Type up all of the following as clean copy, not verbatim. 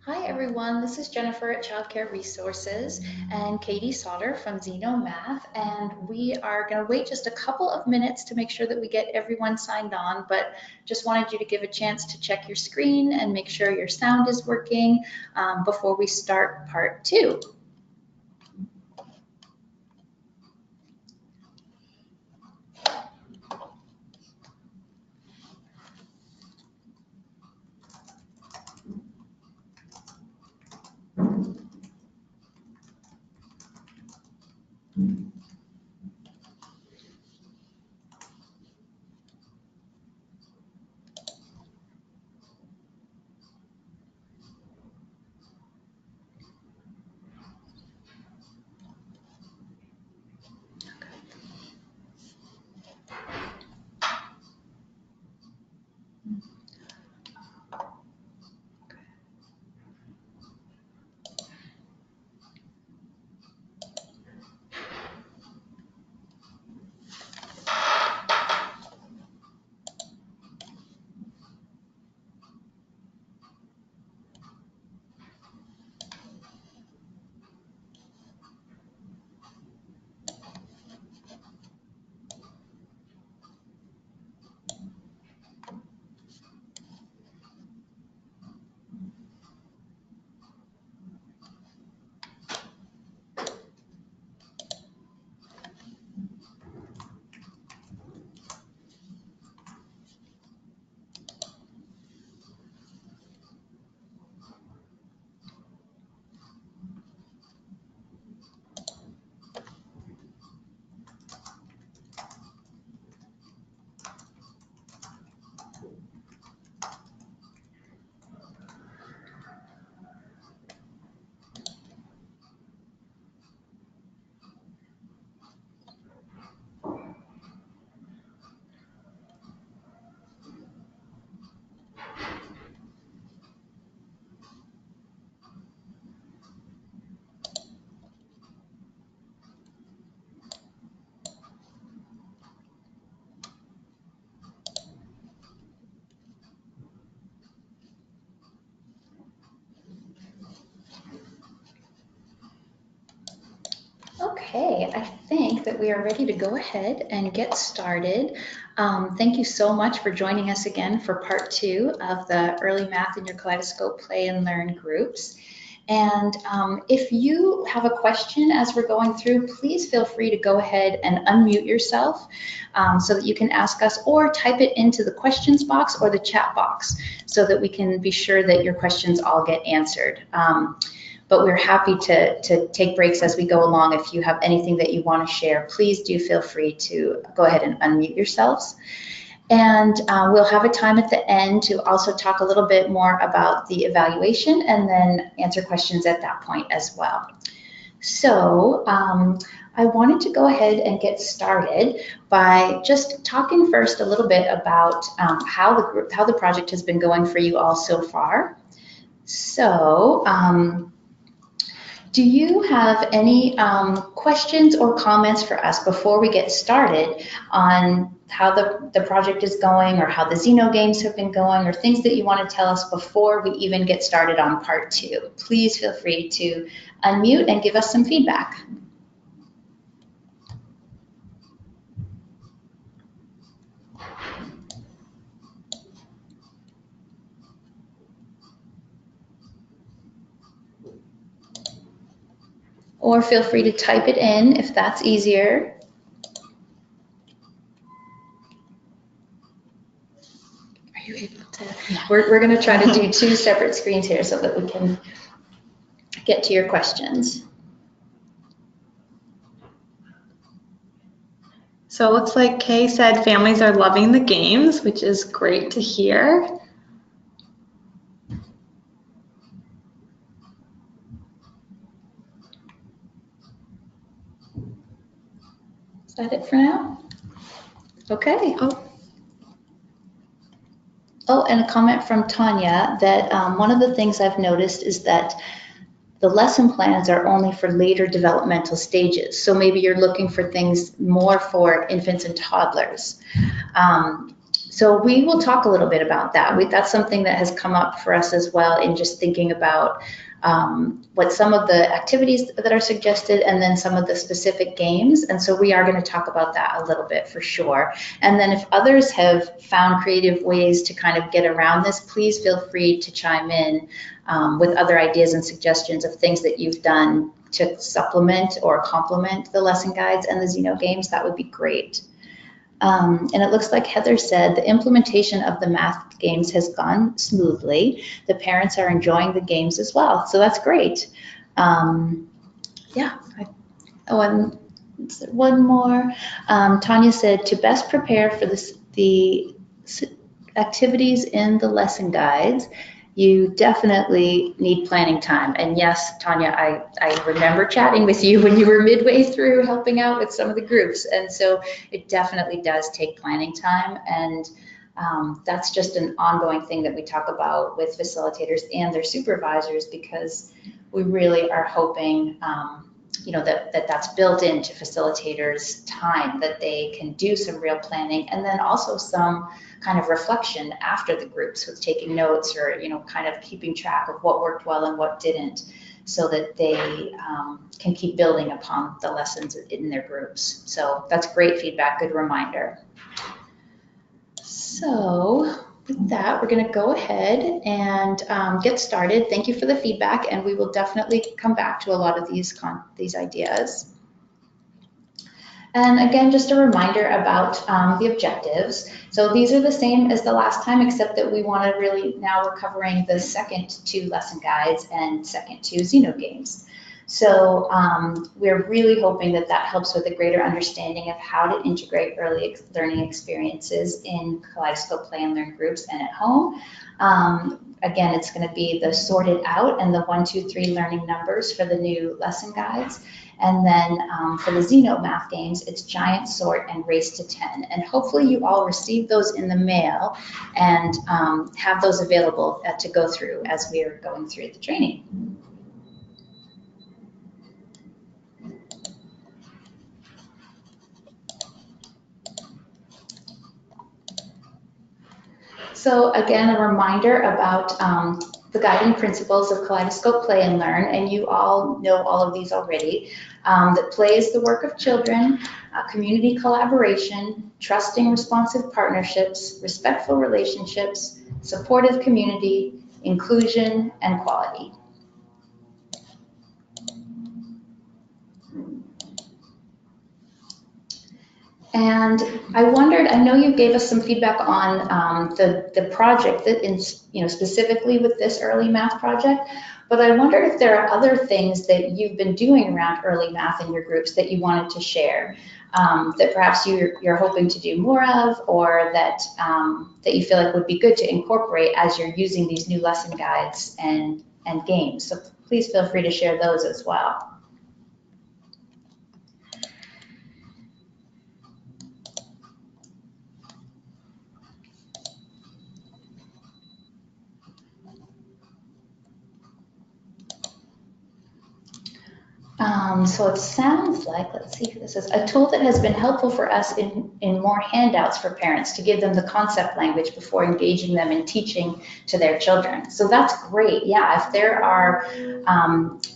Hi everyone, this is Jennifer at Childcare Resources and Katie Sauter from Xeno Math, and we are going to wait just a couple of minutes to make sure that we get everyone signed on, but just wanted you to give a chance to check your screen and make sure your sound is working before we start part 2. Okay, I think that we are ready to go ahead and get started. Thank you so much for joining us again for part 2 of the Early Math in Your Kaleidoscope Play and Learn groups. And if you have a question as we're going through, please feel free to go ahead and unmute yourself so that you can ask us, or type it into the questions box or the chat box so that we can be sure that your questions all get answered. But we're happy to take breaks as we go along. If you have anything that you want to share, please do feel free to go ahead and unmute yourselves. And we'll have a time at the end to also talk a little bit more about the evaluation and then answer questions at that point as well. So I wanted to go ahead and get started by just talking first a little bit about how the project has been going for you all so far. So do you have any questions or comments for us before we get started on how the project is going, or how the Xeno games have been going, or things that you want to tell us before we even get started on part 2? Please feel free to unmute and give us some feedback. Or feel free to type it in if that's easier. Are you able to? Yeah. We're going to try to do 2 separate screens here so that we can get to your questions. So it looks like Kay said families are loving the games, which is great to hear. Is that it for now? Okay. Oh, and a comment from Tanya that one of the things I've noticed is that the lesson plans are only for later developmental stages. So maybe you're looking for things more for infants and toddlers. So we will talk a little bit about that. That's something that has come up for us as well in just thinking about what some of the activities that are suggested and then some of the specific games. And so we are going to talk about that a little bit for sure. And then if others have found creative ways to kind of get around this, please feel free to chime in with other ideas and suggestions of things that you've done to supplement or complement the lesson guides and the Xeno games. That would be great. And it looks like Heather said the implementation of the math games has gone smoothly. The parents are enjoying the games as well, so that's great. Yeah. And one more. Tanya said to best prepare for the activities in the lesson guides, you definitely need planning time. And yes, Tanya, I remember chatting with you when you were midway through helping out with some of the groups. And so it definitely does take planning time. And that's just an ongoing thing that we talk about with facilitators and their supervisors, because we really are hoping that's built into facilitators' time, that they can do some real planning and then also some kind of reflection after the groups with taking notes or, kind of keeping track of what worked well and what didn't, so that they can keep building upon the lessons in their groups. So that's great feedback, good reminder. So with that, we're going to go ahead and get started. Thank you for the feedback, and we will definitely come back to a lot of these ideas. And again, just a reminder about the objectives. So these are the same as the last time, except that we want to really, now we're covering the second 2 lesson guides and second 2 Xeno games. So we're really hoping that that helps with a greater understanding of how to integrate early learning experiences in Kaleidoscope Play and Learn groups and at home. Again, it's going to be the sorted out and the 1, 2, 3 learning numbers for the new lesson guides. And then for the Xeno math games, it's giant sort and race to 10. And hopefully you all receive those in the mail and have those available to go through as we're going through the training. So again, a reminder about the guiding principles of Kaleidoscope Play and Learn, and you all know all of these already. That play is the work of children, community collaboration, trusting responsive partnerships, respectful relationships, supportive community, inclusion, and quality. And I wondered, I know you gave us some feedback on the project that specifically with this early math project, but I wondered if there are other things that you've been doing around early math in your groups that you wanted to share, that perhaps you're hoping to do more of, or that that you feel like would be good to incorporate as you're using these new lesson guides and games. So please feel free to share those as well. So it sounds like, let's see if this is a tool that has been helpful for us in more handouts for parents to give them the concept language before engaging them in teaching to their children. So that's great. Yeah, if there are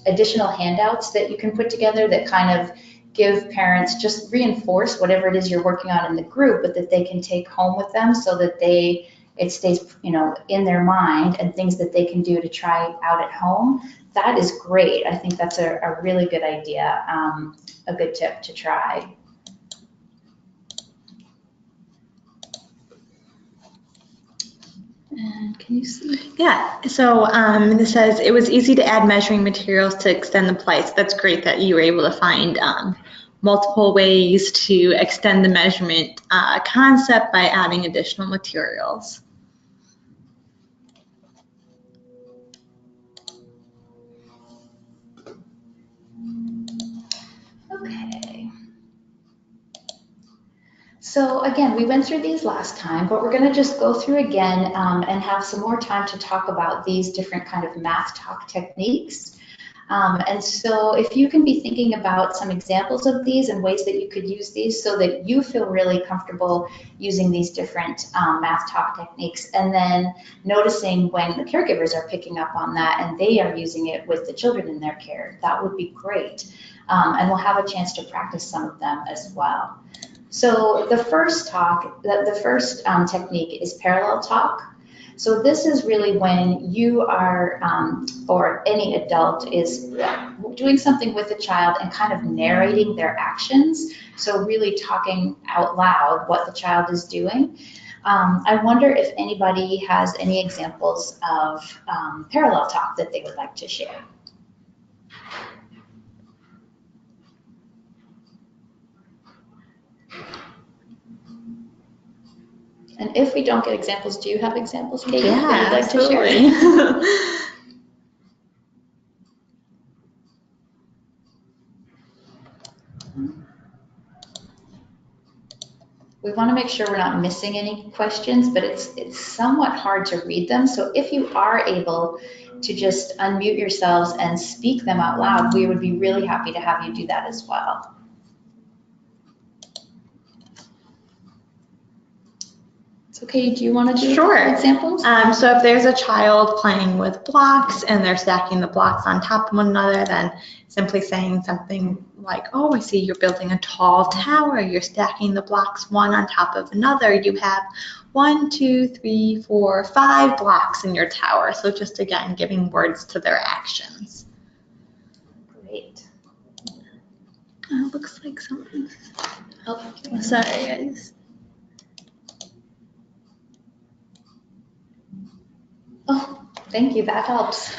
additional handouts that you can put together that kind of give parents, just reinforce whatever it is you're working on in the group, but that they can take home with them so that it stays, in their mind, and things that they can do to try out at home. That is great. I think that's a really good idea, a good tip to try. And can you see? Yeah, so this says it was easy to add measuring materials to extend the play. So that's great that you were able to find multiple ways to extend the measurement concept by adding additional materials. Okay. So again, we went through these last time, but we're going to just go through again and have some more time to talk about these different kind of math talk techniques. And so if you can be thinking about some examples of these and ways that you could use these so that you feel really comfortable using these different math talk techniques, and then noticing when the caregivers are picking up on that and they are using it with the children in their care, that would be great. And we'll have a chance to practice some of them as well. So the first technique is parallel talk. So this is really when you are, or any adult is doing something with a child and kind of narrating their actions. So really talking out loud what the child is doing. I wonder if anybody has any examples of parallel talk that they would like to share. And if we don't get examples, do you have examples, Katie, that you'd like to share? We want to make sure we're not missing any questions, but it's somewhat hard to read them. So if you are able to just unmute yourselves and speak them out loud, we would be really happy to have you do that as well. So Katie, do you want to do examples? So if there's a child playing with blocks and they're stacking the blocks on top of one another, then simply saying something like, oh, I see you're building a tall tower. You're stacking the blocks one on top of another. You have 1, 2, 3, 4, 5 blocks in your tower. So just, again, giving words to their actions. Great. Looks like something's... Oh, sorry, guys. Oh, thank you. That helps.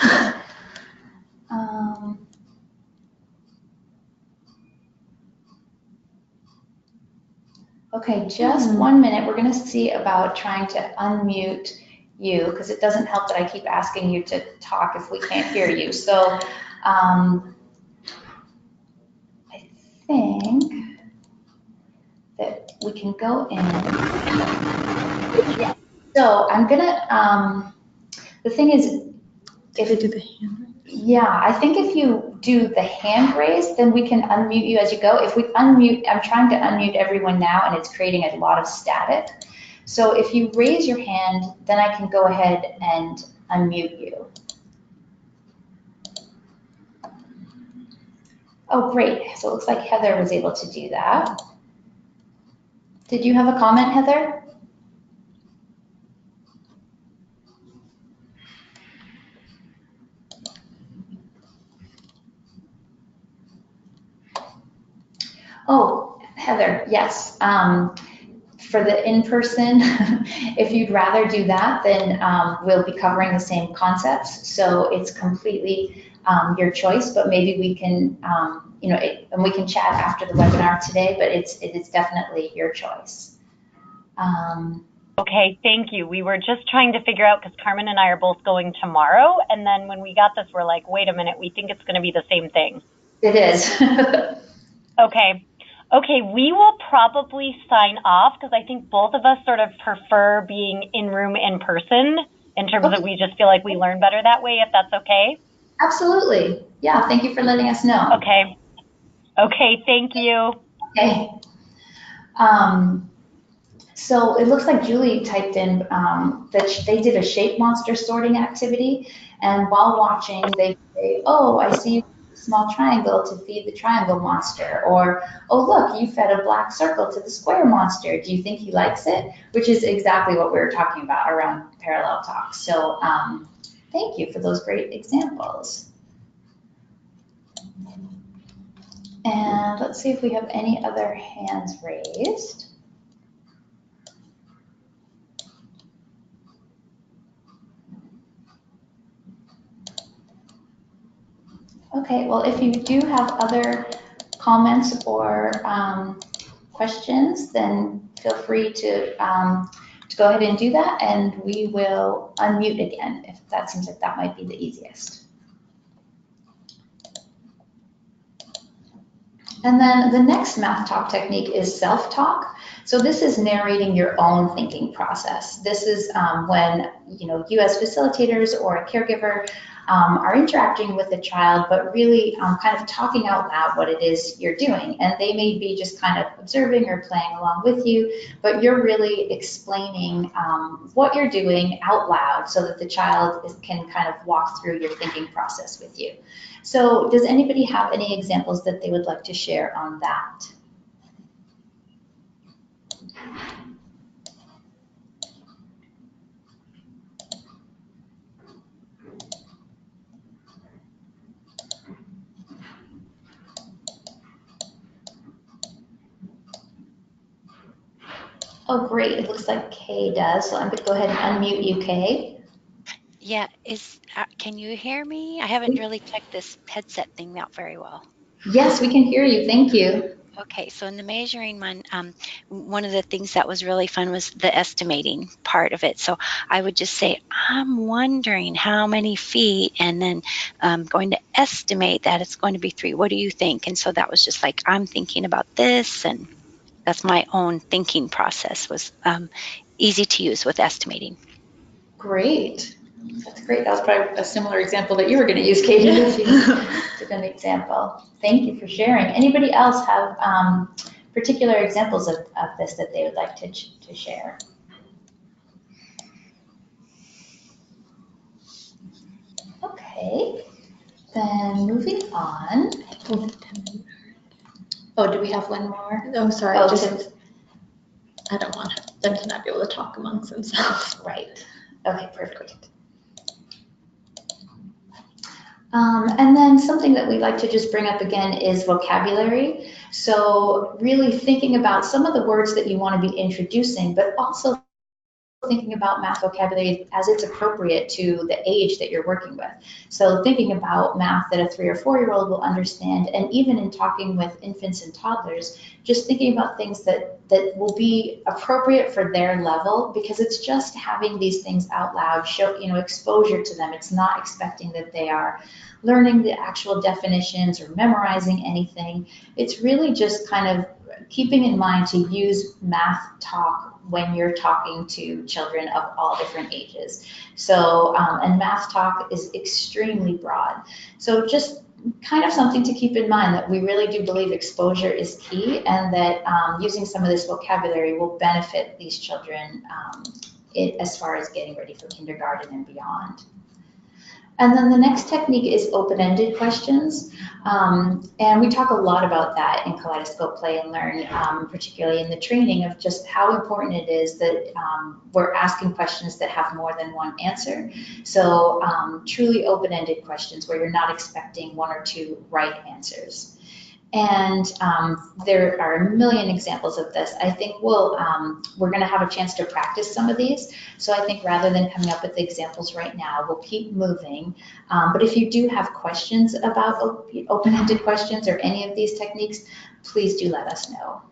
Okay, just 1 minute. We're going to see about trying to unmute you because it doesn't help that I keep asking you to talk if we can't hear you. So I think that we can go in. Yeah. So I'm going to, the thing is, if you do the hand raise? Yeah, I think if you do the hand raise, then we can unmute you as you go. If we unmute, I'm trying to unmute everyone now and it's creating a lot of static. So if you raise your hand, then I can go ahead and unmute you. Oh, great. So it looks like Heather was able to do that. Did you have a comment, Heather? Oh, Heather, yes. For the in-person, if you'd rather do that, then we'll be covering the same concepts. So it's completely your choice, but maybe we can, and we can chat after the webinar today, but it is definitely your choice. Okay, thank you. We were just trying to figure out, because Carmen and I are both going tomorrow, and then when we got this, we're like, wait a minute, we think it's going to be the same thing. It is. Okay, we will probably sign off because I think both of us sort of prefer being in room in person in terms of we just feel like we learn better that way, if that's okay. Absolutely. Yeah, thank you for letting us know. Okay, thank you. Okay. So it looks like Julie typed in that they did a shape monster sorting activity, and while watching, they say, oh, I see a small triangle to feed the triangle monster, or, oh, look, you fed a black circle to the square monster. Do you think he likes it? Which is exactly what we were talking about around parallel talk. So thank you for those great examples. And let's see if we have any other hands raised. Okay, well, if you do have other comments or questions, then feel free to go ahead and do that, and we will unmute again if that seems like that might be the easiest. And then the next math talk technique is self-talk. So this is narrating your own thinking process. This is when you as facilitators or a caregiver are interacting with a child, but really kind of talking out loud what it is you're doing. And they may be just kind of observing or playing along with you, but you're really explaining what you're doing out loud so that the child can kind of walk through your thinking process with you. So does anybody have any examples that they would like to share on that? Oh, great. It looks like Kay does. So I'm going to go ahead and unmute you, Kay. Yeah, can you hear me? I haven't really checked this headset thing out very well. Yes, we can hear you. Thank you. Okay, so in the measuring one of the things that was really fun was the estimating part of it. So I would just say, I'm wondering how many feet, and then going to estimate that it's going to be 3. What do you think? And so that was just like, I'm thinking about this, and that's my own thinking process was easy to use with estimating. Great. That's great. That was probably a similar example that you were going to use, Katie. It's a good example. Thank you for sharing. Anybody else have particular examples of this that they would like to share? Okay. Then moving on. Oh, do we have one more? Oh, sorry. Oh, I don't want them to not be able to talk amongst themselves. Right. Okay, perfect. And then something that we like to just bring up again is vocabulary. So really thinking about some of the words that you want to be introducing, but also thinking about math vocabulary as it's appropriate to the age that you're working with. So thinking about math that a 3 or 4-year-old will understand, and even in talking with infants and toddlers, just thinking about things that will be appropriate for their level, because it's just having these things out loud, show exposure to them. It's not expecting that they are learning the actual definitions or memorizing anything. It's really just kind of keeping in mind to use math talk when you're talking to children of all different ages. So, and math talk is extremely broad. So just kind of something to keep in mind, that we really do believe exposure is key, and that using some of this vocabulary will benefit these children as far as getting ready for kindergarten and beyond. And then the next technique is open-ended questions. And we talk a lot about that in Kaleidoscope Play and Learn, particularly in the training, of just how important it is that we're asking questions that have more than one answer. So truly open-ended questions where you're not expecting 1 or 2 right answers. And there are a million examples of this. I think we're going to have a chance to practice some of these. So I think rather than coming up with the examples right now, we'll keep moving. But if you do have questions about open-ended questions or any of these techniques, please do let us know.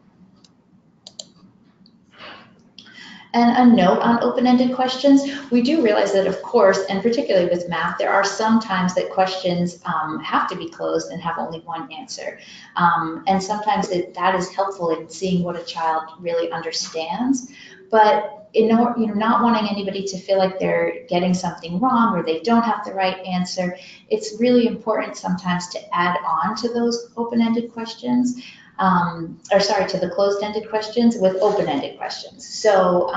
And a note on open-ended questions, we do realize that, of course, and particularly with math, there are some times that questions have to be closed and have only one answer. And sometimes that is helpful in seeing what a child really understands. But not wanting anybody to feel like they're getting something wrong or they don't have the right answer, it's really important sometimes to add on to those open-ended questions. To the closed-ended questions with open-ended questions. So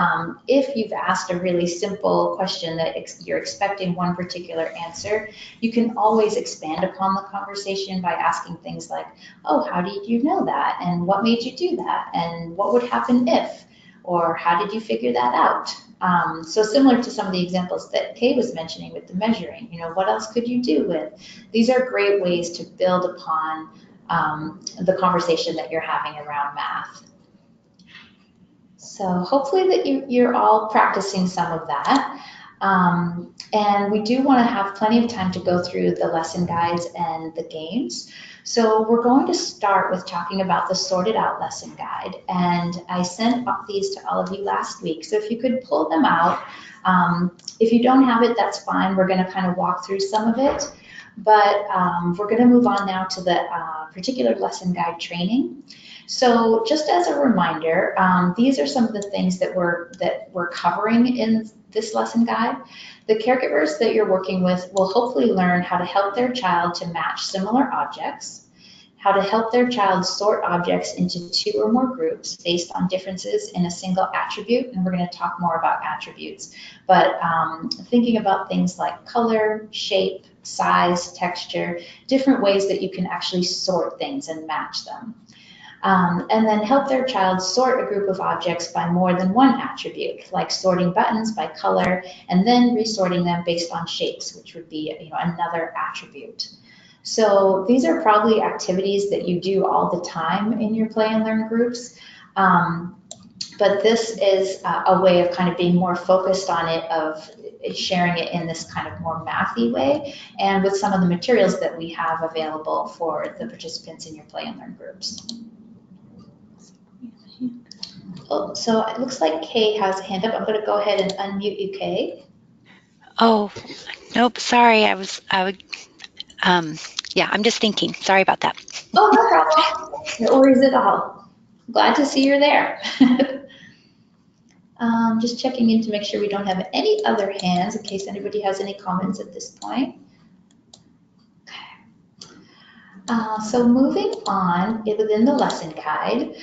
if you've asked a really simple question that you're expecting one particular answer, you can always expand upon the conversation by asking things like, oh, how did you know that? And what made you do that? And what would happen if? Or how did you figure that out? So similar to some of the examples that Kay was mentioning with the measuring, what else could you do with? These are great ways to build upon the conversation that you're having around math. So hopefully that you're all practicing some of that. And we do want to have plenty of time to go through the lesson guides and the games. So we're going to start with talking about the sorted out lesson guide. And I sent these to all of you last week. So if you could pull them out. If you don't have it, that's fine. We're going to kind of walk through some of it. But we're going to move on now to the particular lesson guide training. So just as a reminder, these are some of the things that we're covering in this lesson guide. The caregivers that you're working with will hopefully learn how to help their child to match similar objects, how to help their child sort objects into 2 or more groups based on differences in a single attribute, and we're going to talk more about attributes, but thinking about things like color, shape, size, texture, different ways that you can actually sort things and match them. And then help their child sort a group of objects by more than one attribute, like sorting buttons by color, and then resorting them based on shapes, which would be another attribute. So these are probably activities that you do all the time in your play and learn groups. But this is a way of kind of being more focused on it, of sharing it in this kind of more mathy way, and with some of the materials that we have available for the participants in your play and learn groups. Oh, so it looks like Kay has a hand up. I'm going to go ahead and unmute you, Kay. Oh, nope, sorry. Yeah, I'm just thinking. Sorry about that. Oh, no problem. No worries at all. Glad to see you're there. Just checking in to make sure we don't have any other hands in case anybody has any comments at this point. Okay. So moving on within the lesson guide,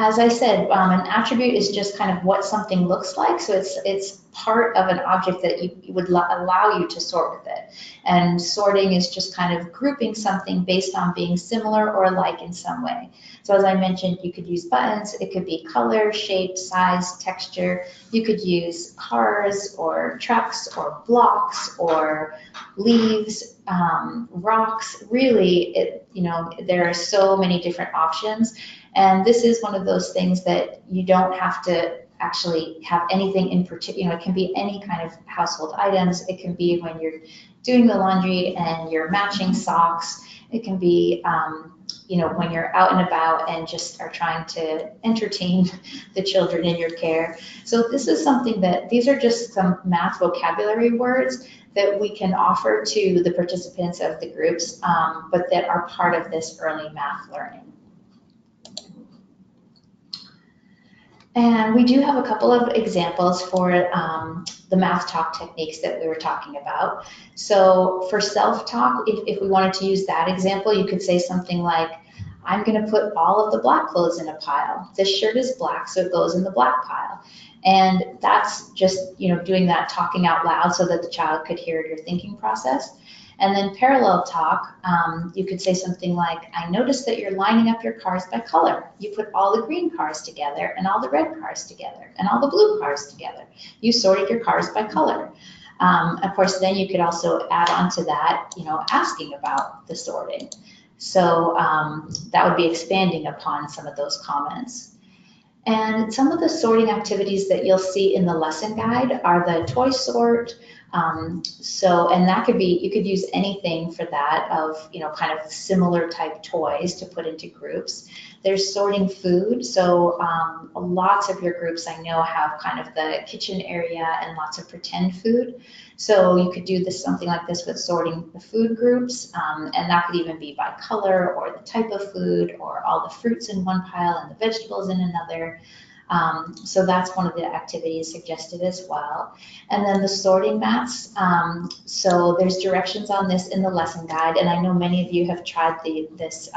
as I said, an attribute is just kind of what something looks like. So it's part of an object that you would allow you to sort with it. And sorting is just kind of grouping something based on being similar or alike in some way. So as I mentioned, you could use buttons. It could be color, shape, size, texture. You could use cars or trucks or blocks or leaves, rocks. Really, there are so many different options. And this is one of those things that you don't have to actually have anything in particular. It can be any kind of household items. It can be when you're doing the laundry and you're matching socks. It can be, when you're out and about and just are trying to entertain the children in your care. So this is something these are just some math vocabulary words that we can offer to the participants of the groups, but that are part of this early math learning. And we do have a couple of examples for the math talk techniques that we were talking about. So for self-talk, if we wanted to use that example, you could say something like, I'm going to put all of the black clothes in a pile. This shirt is black, so it goes in the black pile. And that's just, doing that, talking out loud so that the child could hear your thinking process. And then parallel talk, you could say something like, I noticed that you're lining up your cars by color. You put all the green cars together and all the red cars together and all the blue cars together. You sorted your cars by color. Of course, then you could also add on to that, asking about the sorting. So that would be expanding upon some of those comments. And some of the sorting activities that you'll see in the lesson guide are the toy sort. And that could be, you could use anything for that of, kind of similar type toys to put into groups. There's sorting food. So lots of your groups I know have kind of the kitchen area and lots of pretend food. So you could do something like this with sorting the food groups, and that could even be by color or the type of food or all the fruits in one pile and the vegetables in another. So that's one of the activities suggested as well. And then the sorting mats. So there's directions on this in the lesson guide, and I know many of you have tried this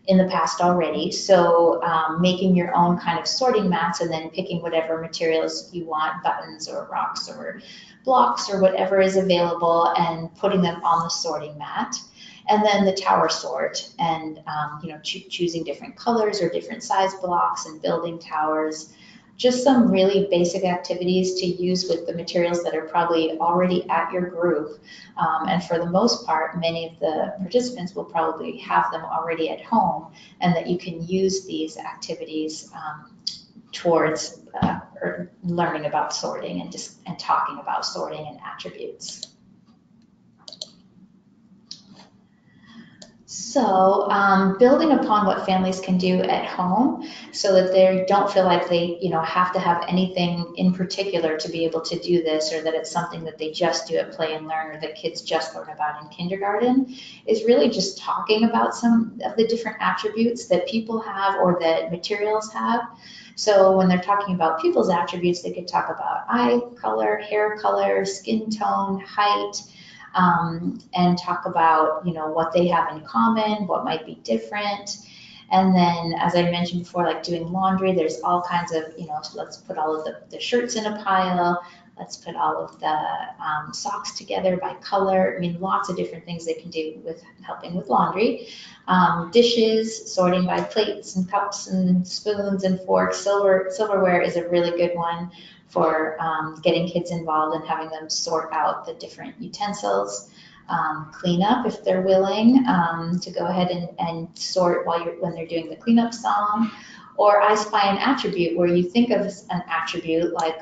in the past already. So making your own kind of sorting mats and then picking whatever materials you want, buttons or rocks or blocks or whatever is available, and putting them on the sorting mat. And then the tower sort, and choosing different colors or different size blocks and building towers. Just some really basic activities to use with the materials that are probably already at your group. And for the most part, many of the participants will probably have them already at home, and that you can use these activities towards learning about sorting and talking about sorting and attributes. So, building upon what families can do at home so that they don't feel like they, have to have anything in particular to be able to do this, or that it's something that they just do at Play and Learn, or that kids just learn about in kindergarten, is really just talking about some of the different attributes that people have or that materials have. So when they're talking about people's attributes, they could talk about eye color, hair color, skin tone, height, and talk about, what they have in common, what might be different. And then, as I mentioned before, like doing laundry, there's all kinds of, so let's put all of the shirts in a pile. Let's put all of the socks together by color. I mean, lots of different things they can do with helping with laundry. Dishes, sorting by plates and cups and spoons and forks. Silverware is a really good one for getting kids involved and having them sort out the different utensils. Clean up if they're willing to go ahead and sort when they're doing the cleanup song. Or I Spy an Attribute, where you think of an attribute like,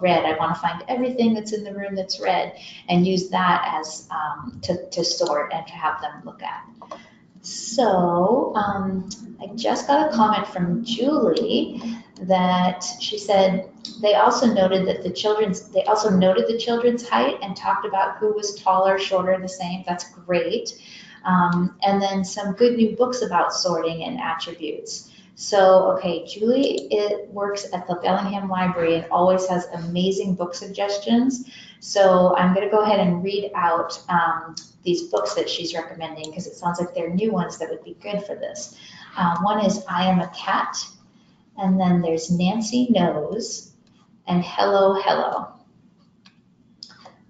red. I want to find everything that's in the room that's red, and use that as to sort and to have them look at. So I just got a comment from Julie that she said they also noted the children's height and talked about who was taller, shorter, the same. That's great. And then some good new books about sorting and attributes. So, okay, Julie, works at the Bellingham Library and always has amazing book suggestions. So I'm going to go ahead and read out these books that she's recommending, because it sounds like they're new ones that would be good for this. One is I Am a Cat, and then there's Nancy Knows, and Hello, Hello.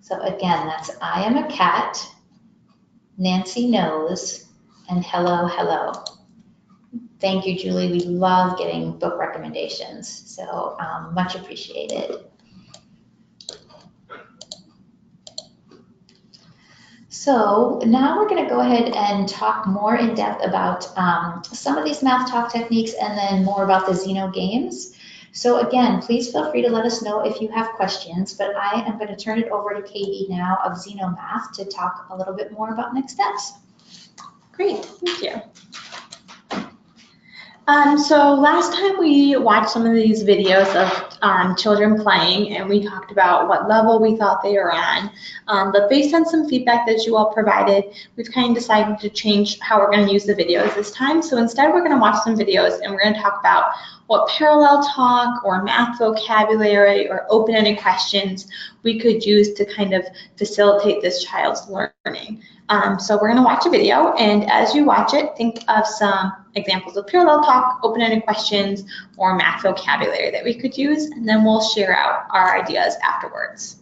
So again, that's I Am a Cat, Nancy Knows, and Hello, Hello. Thank you, Julie. We love getting book recommendations, so much appreciated. So now we're going to go ahead and talk more in depth about some of these math talk techniques, and then more about the Xeno games. So again, please feel free to let us know if you have questions, but I am going to turn it over to Katie now of Xeno Math to talk a little bit more about next steps. Great, thank you. So last time we watched some of these videos of children playing, and we talked about what level we thought they were on. But based on some feedback that you all provided, we've kind of decided to change how we're going to use the videos this time. So instead, we're going to watch some videos, and we're going to talk about what parallel talk or math vocabulary or open-ended questions we could use to kind of facilitate this child's learning. So we're going to watch a video, and as you watch it, think of some examples of parallel talk, open-ended questions, or math vocabulary that we could use, and then we'll share out our ideas afterwards.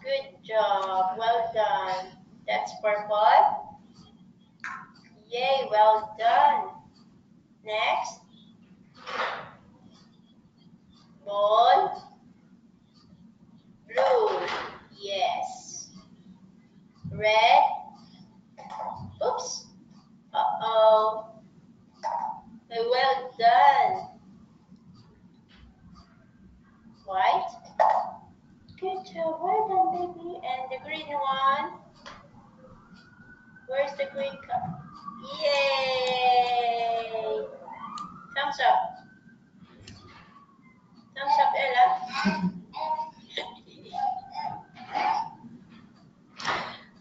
Good job, well done. That's purple. Yay, well done. Next. Ball. Blue, yes. Red. Oops. Uh-oh. Well done. White. Good job, well done, baby. And the green one. Where's the green cup? Yay! Thumbs up. Thumbs up, Ella.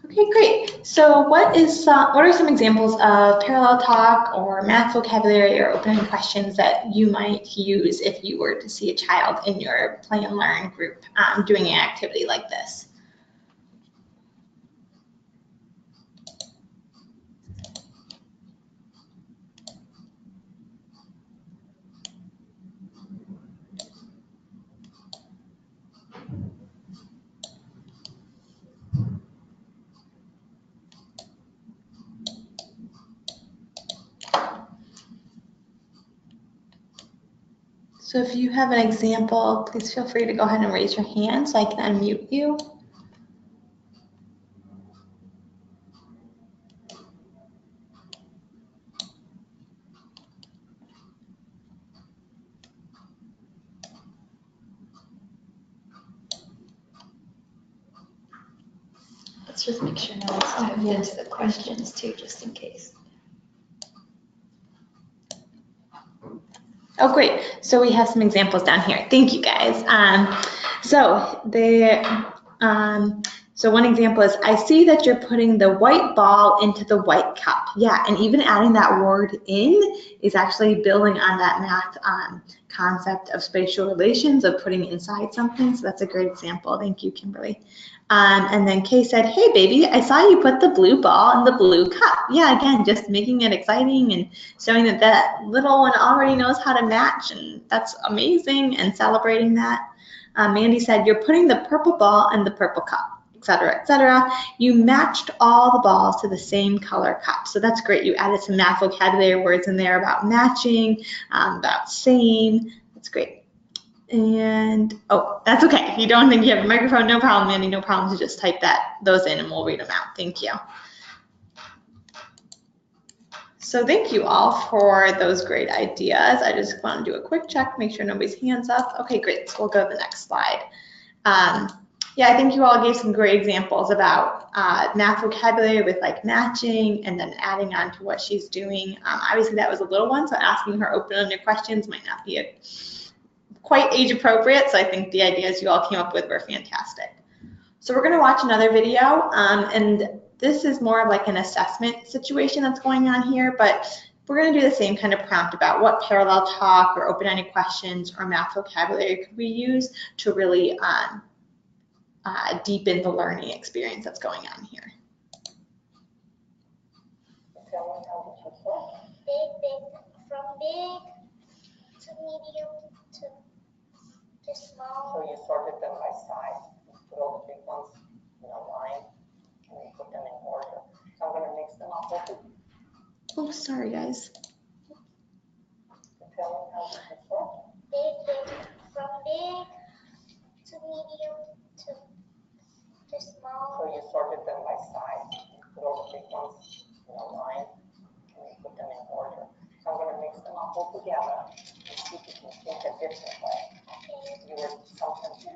Okay, great. So what are some examples of parallel talk or math vocabulary or open-ended questions that you might use if you were to see a child in your Play and Learn group doing an activity like this? So if you have an example, please feel free to go ahead and raise your hand so I can unmute you. Let's just make sure now it's typed into the questions too, just in case. Oh, great. So we have some examples down here. Thank you, guys. So one example is, I see that you're putting the white ball into the white cup. Yeah, and even adding that word in is actually building on that math concept of spatial relations, of putting inside something. So that's a great example. Thank you, Kimberly. And then Kay said, hey, baby, I saw you put the blue ball in the blue cup. Yeah, again, just making it exciting and showing that that little one already knows how to match, and that's amazing, and celebrating that. Mandy said, you're putting the purple ball in the purple cup, etc., etc. You matched all the balls to the same color cup. So that's great. You added some math vocabulary words in there about matching, about same. That's great. And, oh, that's okay. If you don't think you have a microphone, no problem, Mandy, no problem to just type those in and we'll read them out. Thank you. So thank you all for those great ideas. I just want to do a quick check, make sure nobody's hands up. Okay, great. So we'll go to the next slide. Yeah, I think you all gave some great examples about math vocabulary with like matching and then adding on to what she's doing. Obviously that was a little one, so asking her open-ended questions might not be quite age appropriate. So I think the ideas you all came up with were fantastic. So we're going to watch another video, and this is more of like an assessment situation that's going on here, but we're going to do the same kind of prompt about what parallel talk or open-ended questions or math vocabulary could we use to really deepen the learning experience that's going on here. Big, from big to medium to small. So you sorted them by size. You put all the big ones in a line and you put them in order. So I'm going to mix them up. Oh, sorry, guys. Tell me how to sort. Big, from big to medium to small. So you sorted them by size. You put all the big ones in a line and you put them in order. So I'm going to mix them up all together and see if you can think a different way. You were sometimes can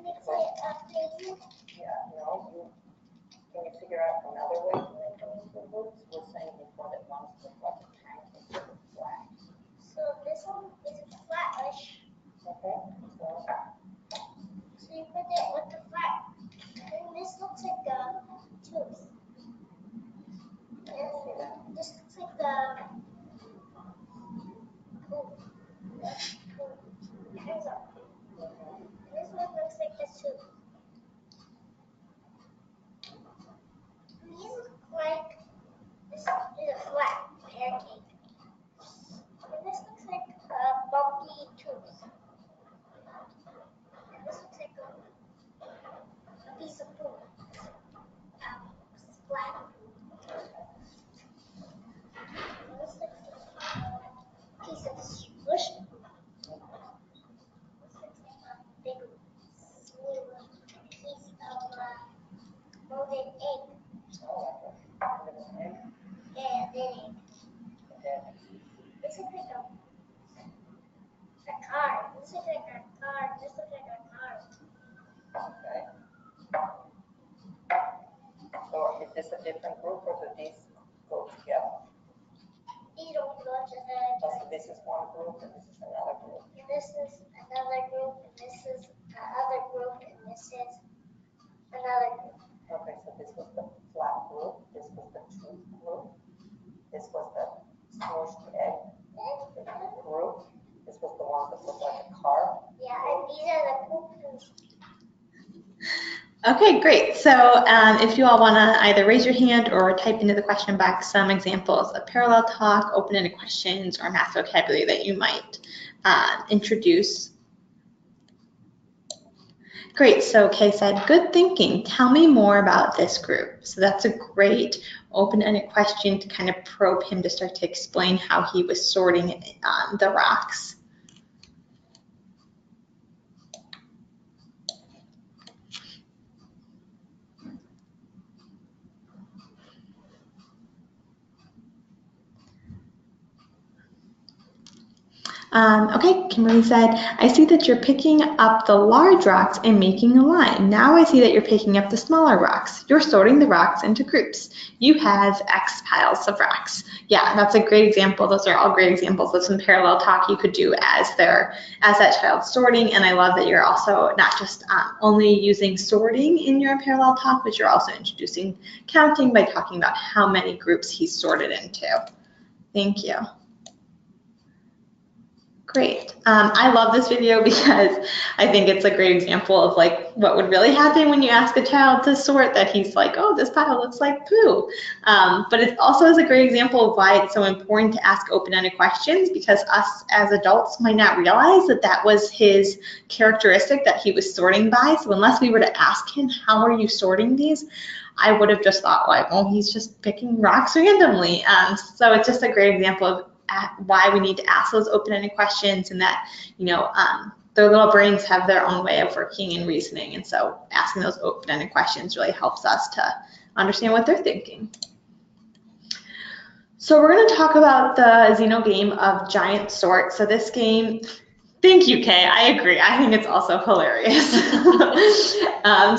you figure out another way to make them into groups? We're saying before that one's look like a tank and the other flat. So this one is flattish. Okay. So you put it with the flat. And this looks like a tooth. And this looks like the hands up. And this one looks like the tooth. These look like this is a flat pancake. And this looks like a bumpy tooth. And this looks like a piece of food. Flat food. And this looks like a piece of squish food. This looks like a big piece of molded egg. Yeah, egg. This looks like a car. This looks like a car. This looks like a car. Okay. So is this a different group or do these go together? These don't go together. So this is one group and this is another group. And this is another group, and this is another group, and this is another group. Okay, so this was the flat group, this was the tooth group, this was the smushed egg group, this was the one that looked like a car. Yeah, and these are the poo-poos. Okay, great. So if you all want to either raise your hand or type into the question box some examples of parallel talk, open-ended questions, or math vocabulary that you might introduce. Great, so Kay said, good thinking. Tell me more about this group. So that's a great open-ended question to kind of probe him to start to explain how he was sorting the rocks. Okay, Kimberly said, I see that you're picking up the large rocks and making a line. Now I see that you're picking up the smaller rocks. You're sorting the rocks into groups. You have X piles of rocks. Yeah, that's a great example. Those are all great examples of some parallel talk you could do as that child's sorting. And I love that you're also not just only using sorting in your parallel talk, but you're also introducing counting by talking about how many groups he's sorted into. Thank you. Great. I love this video because I think it's a great example of like what would really happen when you ask a child to sort, that he's like, oh, this pile looks like poo. But it also is a great example of why it's so important to ask open-ended questions, because us as adults might not realize that that was his characteristic that he was sorting by. So unless we were to ask him, how are you sorting these? I would have just thought, like, well, he's just picking rocks randomly. So it's just a great example of why we need to ask those open-ended questions, and that, you know, their little brains have their own way of working and reasoning, and so asking those open-ended questions really helps us to understand what they're thinking. So we're going to talk about the Xeno game of giant sort. So this game, thank you, Kay. I agree. I think it's also hilarious.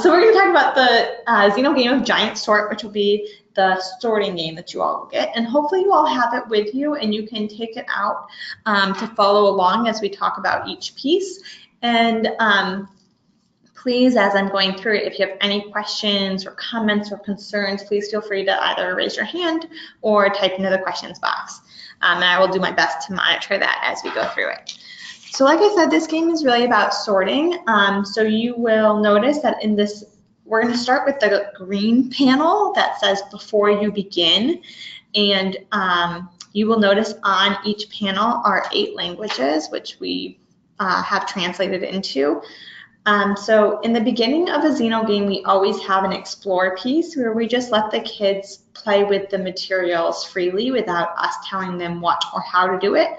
So we're going to talk about the Xeno game of giant sort, which will be the sorting game that you all will get. And hopefully you all have it with you and you can take it out to follow along as we talk about each piece. And please, as I'm going through it, if you have any questions or comments or concerns, please feel free to either raise your hand or type into the questions box. And I will do my best to monitor that as we go through it. So like I said, this game is really about sorting. So you will notice that in this, we're going to start with the green panel that says before you begin. And you will notice on each panel are 8 languages, which we have translated into. So in the beginning of a Xeno game, we always have an explore piece where we just let the kids play with the materials freely without us telling them what or how to do it.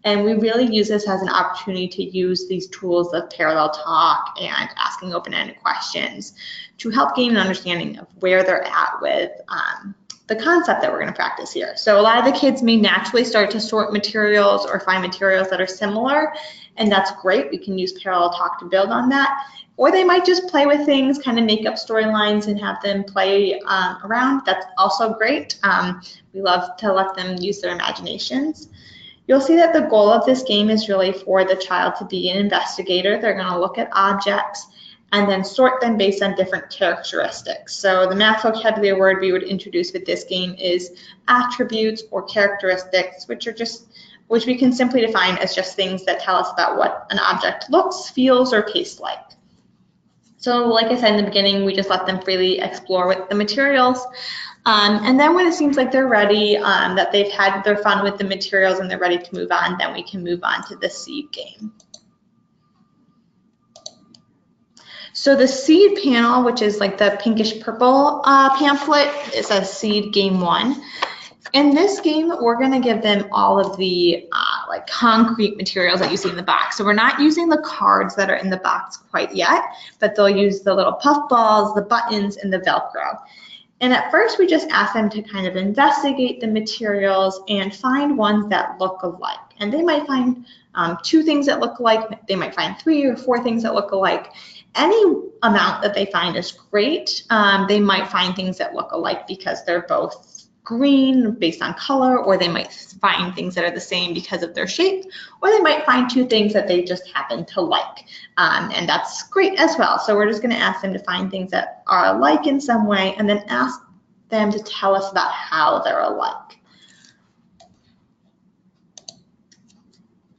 And we really use this as an opportunity to use these tools of parallel talk and asking open-ended questions to help gain an understanding of where they're at with the concept that we're going to practice here. So a lot of the kids may naturally start to sort materials or find materials that are similar, and that's great. We can use parallel talk to build on that. Or they might just play with things, kind of make up storylines and have them play around. That's also great. We love to let them use their imaginations. You'll see that the goal of this game is really for the child to be an investigator. They're going to look at objects and then sort them based on different characteristics. So the math vocabulary word we would introduce with this game is attributes or characteristics, which we can simply define as just things that tell us about what an object looks, feels, or tastes like. So like I said in the beginning, we just let them freely explore with the materials. And then when it seems like they're ready, that they've had their fun with the materials and they're ready to move on, then we can move on to the seed game. So the seed panel, which is like the pinkish purple pamphlet, is a seed game 1. In this game, we're going to give them all of the like concrete materials that you see in the box. So we're not using the cards that are in the box quite yet, but they'll use the little puff balls, the buttons, and the Velcro. And at first, we just ask them to kind of investigate the materials and find ones that look alike. And they might find 2 things that look alike. They might find 3 or 4 things that look alike. Any amount that they find is great. They might find things that look alike because they're both green based on color, or they might find things that are the same because of their shape, or they might find 2 things that they just happen to like. And that's great as well. So we're just going to ask them to find things that are alike in some way and then ask them to tell us about how they're alike.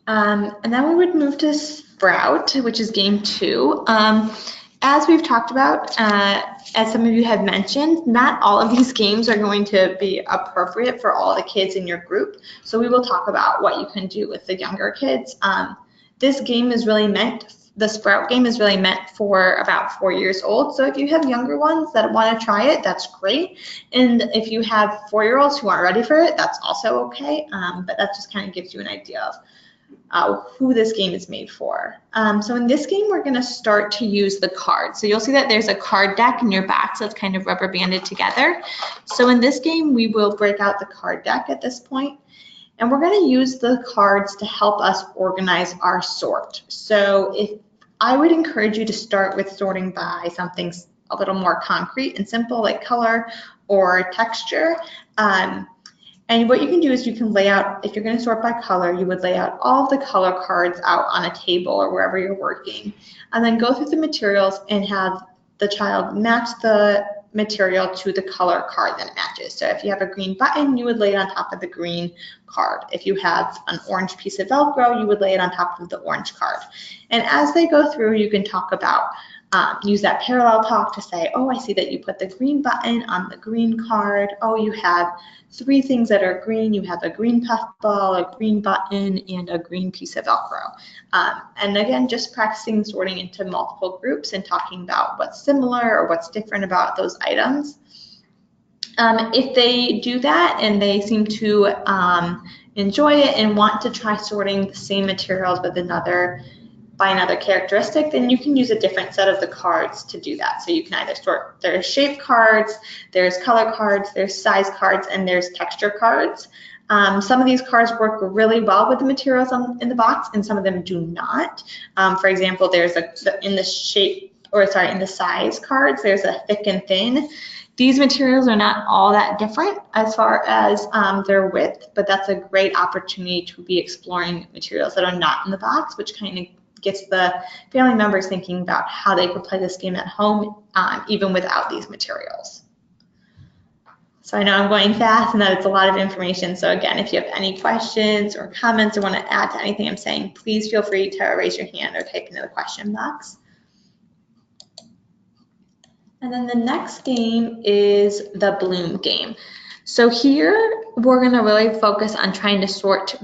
And then we would move to Sprout, which is game 2. As we've talked about, as some of you have mentioned, not all of these games are going to be appropriate for all the kids in your group. So we will talk about what you can do with the younger kids. This game is really meant, the Sprout game is really meant for about 4 years old. So if you have younger ones that want to try it, that's great. And if you have 4-year-olds who aren't ready for it, that's also okay. But that just kind of gives you an idea of who this game is made for. So in this game, we're going to start to use the cards. So you'll see that there's a card deck in your box that's kind of rubber banded together. So in this game, we will break out the card deck at this point. And we're going to use the cards to help us organize our sort. So if I would encourage you to start with sorting by something a little more concrete and simple, like color or texture. And what you can do is you can lay out, if you're going to sort by color, you would lay out all of the color cards out on a table or wherever you're working, and then go through the materials and have the child match the material to the color card that it matches. So if you have a green button, you would lay it on top of the green card. If you have an orange piece of Velcro, you would lay it on top of the orange card. And as they go through, you can talk about, use that parallel talk to say, oh, I see that you put the green button on the green card. Oh, you have 3 things that are green. You have a green puffball, a green button, and a green piece of Velcro. And again, just practicing sorting into multiple groups and talking about what's similar or what's different about those items. If they do that and they seem to enjoy it and want to try sorting the same materials with by another characteristic, then you can use a different set of the cards to do that. So you can either sort, there's shape cards, there's color cards, there's size cards, and there's texture cards. Some of these cards work really well with the materials in the box, and some of them do not. For example, there's in the size cards, there's a thick and thin. These materials are not all that different as far as their width, but that's a great opportunity to be exploring materials that are not in the box, which kind of gets the family members thinking about how they could play this game at home, even without these materials. So I know I'm going fast and that it's a lot of information. So again, if you have any questions or comments or want to add to anything I'm saying, please feel free to raise your hand or type into the question box. And then the next game is the Bloom game. So here we're going to really focus on trying to sort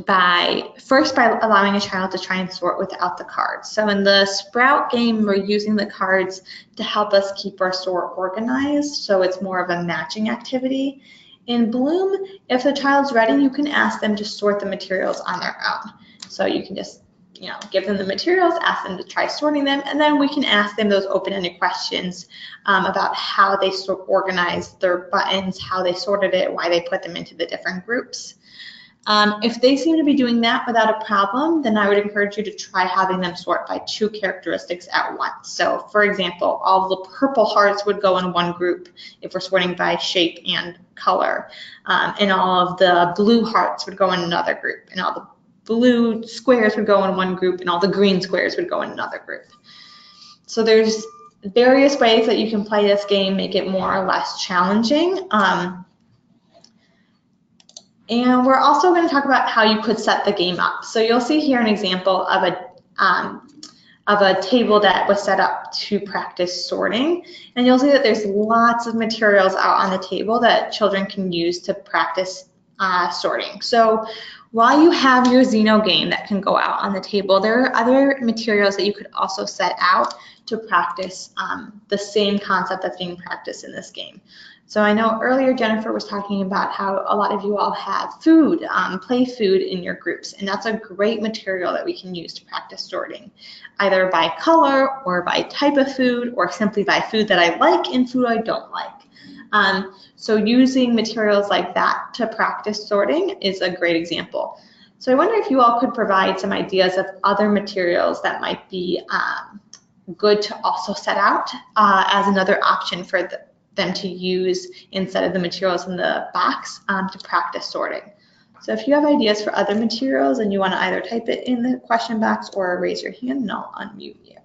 first by allowing a child to try and sort without the cards. So in the Sprout game, we're using the cards to help us keep our sort organized. So it's more of a matching activity. In Bloom, if the child's ready, you can ask them to sort the materials on their own. So you can just give them the materials, ask them to try sorting them, and then we can ask them those open-ended questions about how they organized their buttons, how they sorted it, why they put them into the different groups. If they seem to be doing that without a problem, then I would encourage you to try having them sort by 2 characteristics at once. So for example, all the purple hearts would go in one group if we're sorting by shape and color, and all of the blue hearts would go in another group, and all the blue squares would go in one group and all the green squares would go in another group. So there's various ways that you can play this game, make it more or less challenging. And we're also going to talk about how you could set the game up. So you'll see here an example of a table that was set up to practice sorting. And you'll see that there's lots of materials out on the table that children can use to practice sorting. So while you have your Xeno game that can go out on the table, there are other materials that you could also set out to practice the same concept that's being practiced in this game. So I know earlier Jennifer was talking about how a lot of you all have food, play food in your groups, and that's a great material that we can use to practice sorting, either by color or by type of food or simply by food that I like and food I don't like. So using materials like that to practice sorting is a great example. So I wonder if you all could provide some ideas of other materials that might be good to also set out as another option for them to use instead of the materials in the box to practice sorting. So if you have ideas for other materials and you want to either type it in the question box or raise your hand and I'll unmute you.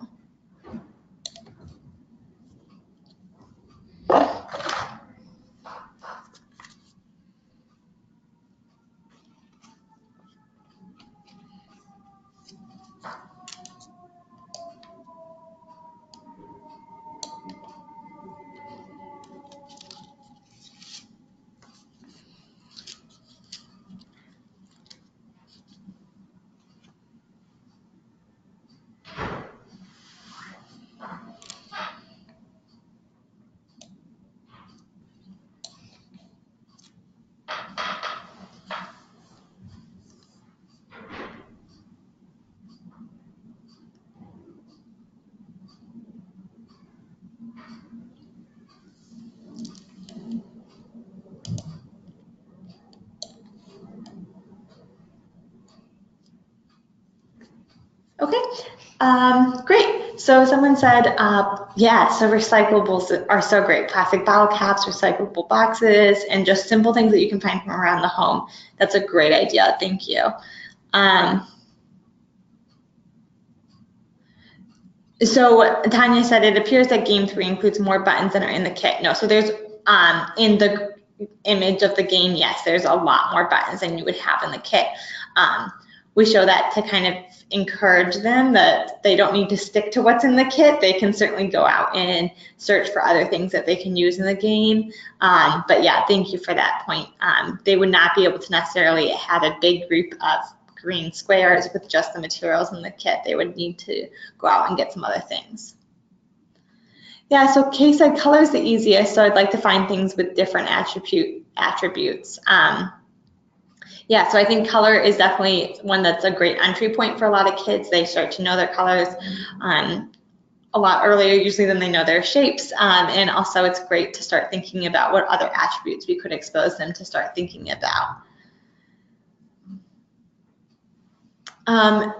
Okay, great. So someone said, yeah, so recyclables are so great. Plastic bottle caps, recyclable boxes, and just simple things that you can find from around the home. That's a great idea. Thank you. So Tanya said, it appears that game 3 includes more buttons than are in the kit. No, so there's, in the image of the game, yes, there's a lot more buttons than you would have in the kit. We show that to kind of encourage them that they don't need to stick to what's in the kit. They can certainly go out and search for other things that they can use in the game. But yeah, thank you for that point. They would not be able to necessarily have a big group of green squares with just the materials in the kit. They would need to go out and get some other things. Yeah, so Kay said color is the easiest, so I'd like to find things with different attributes. Yeah, so I think color is definitely one that's a great entry point for a lot of kids. They start to know their colors a lot earlier usually than they know their shapes, and also it's great to start thinking about what other attributes we could expose them to start thinking about.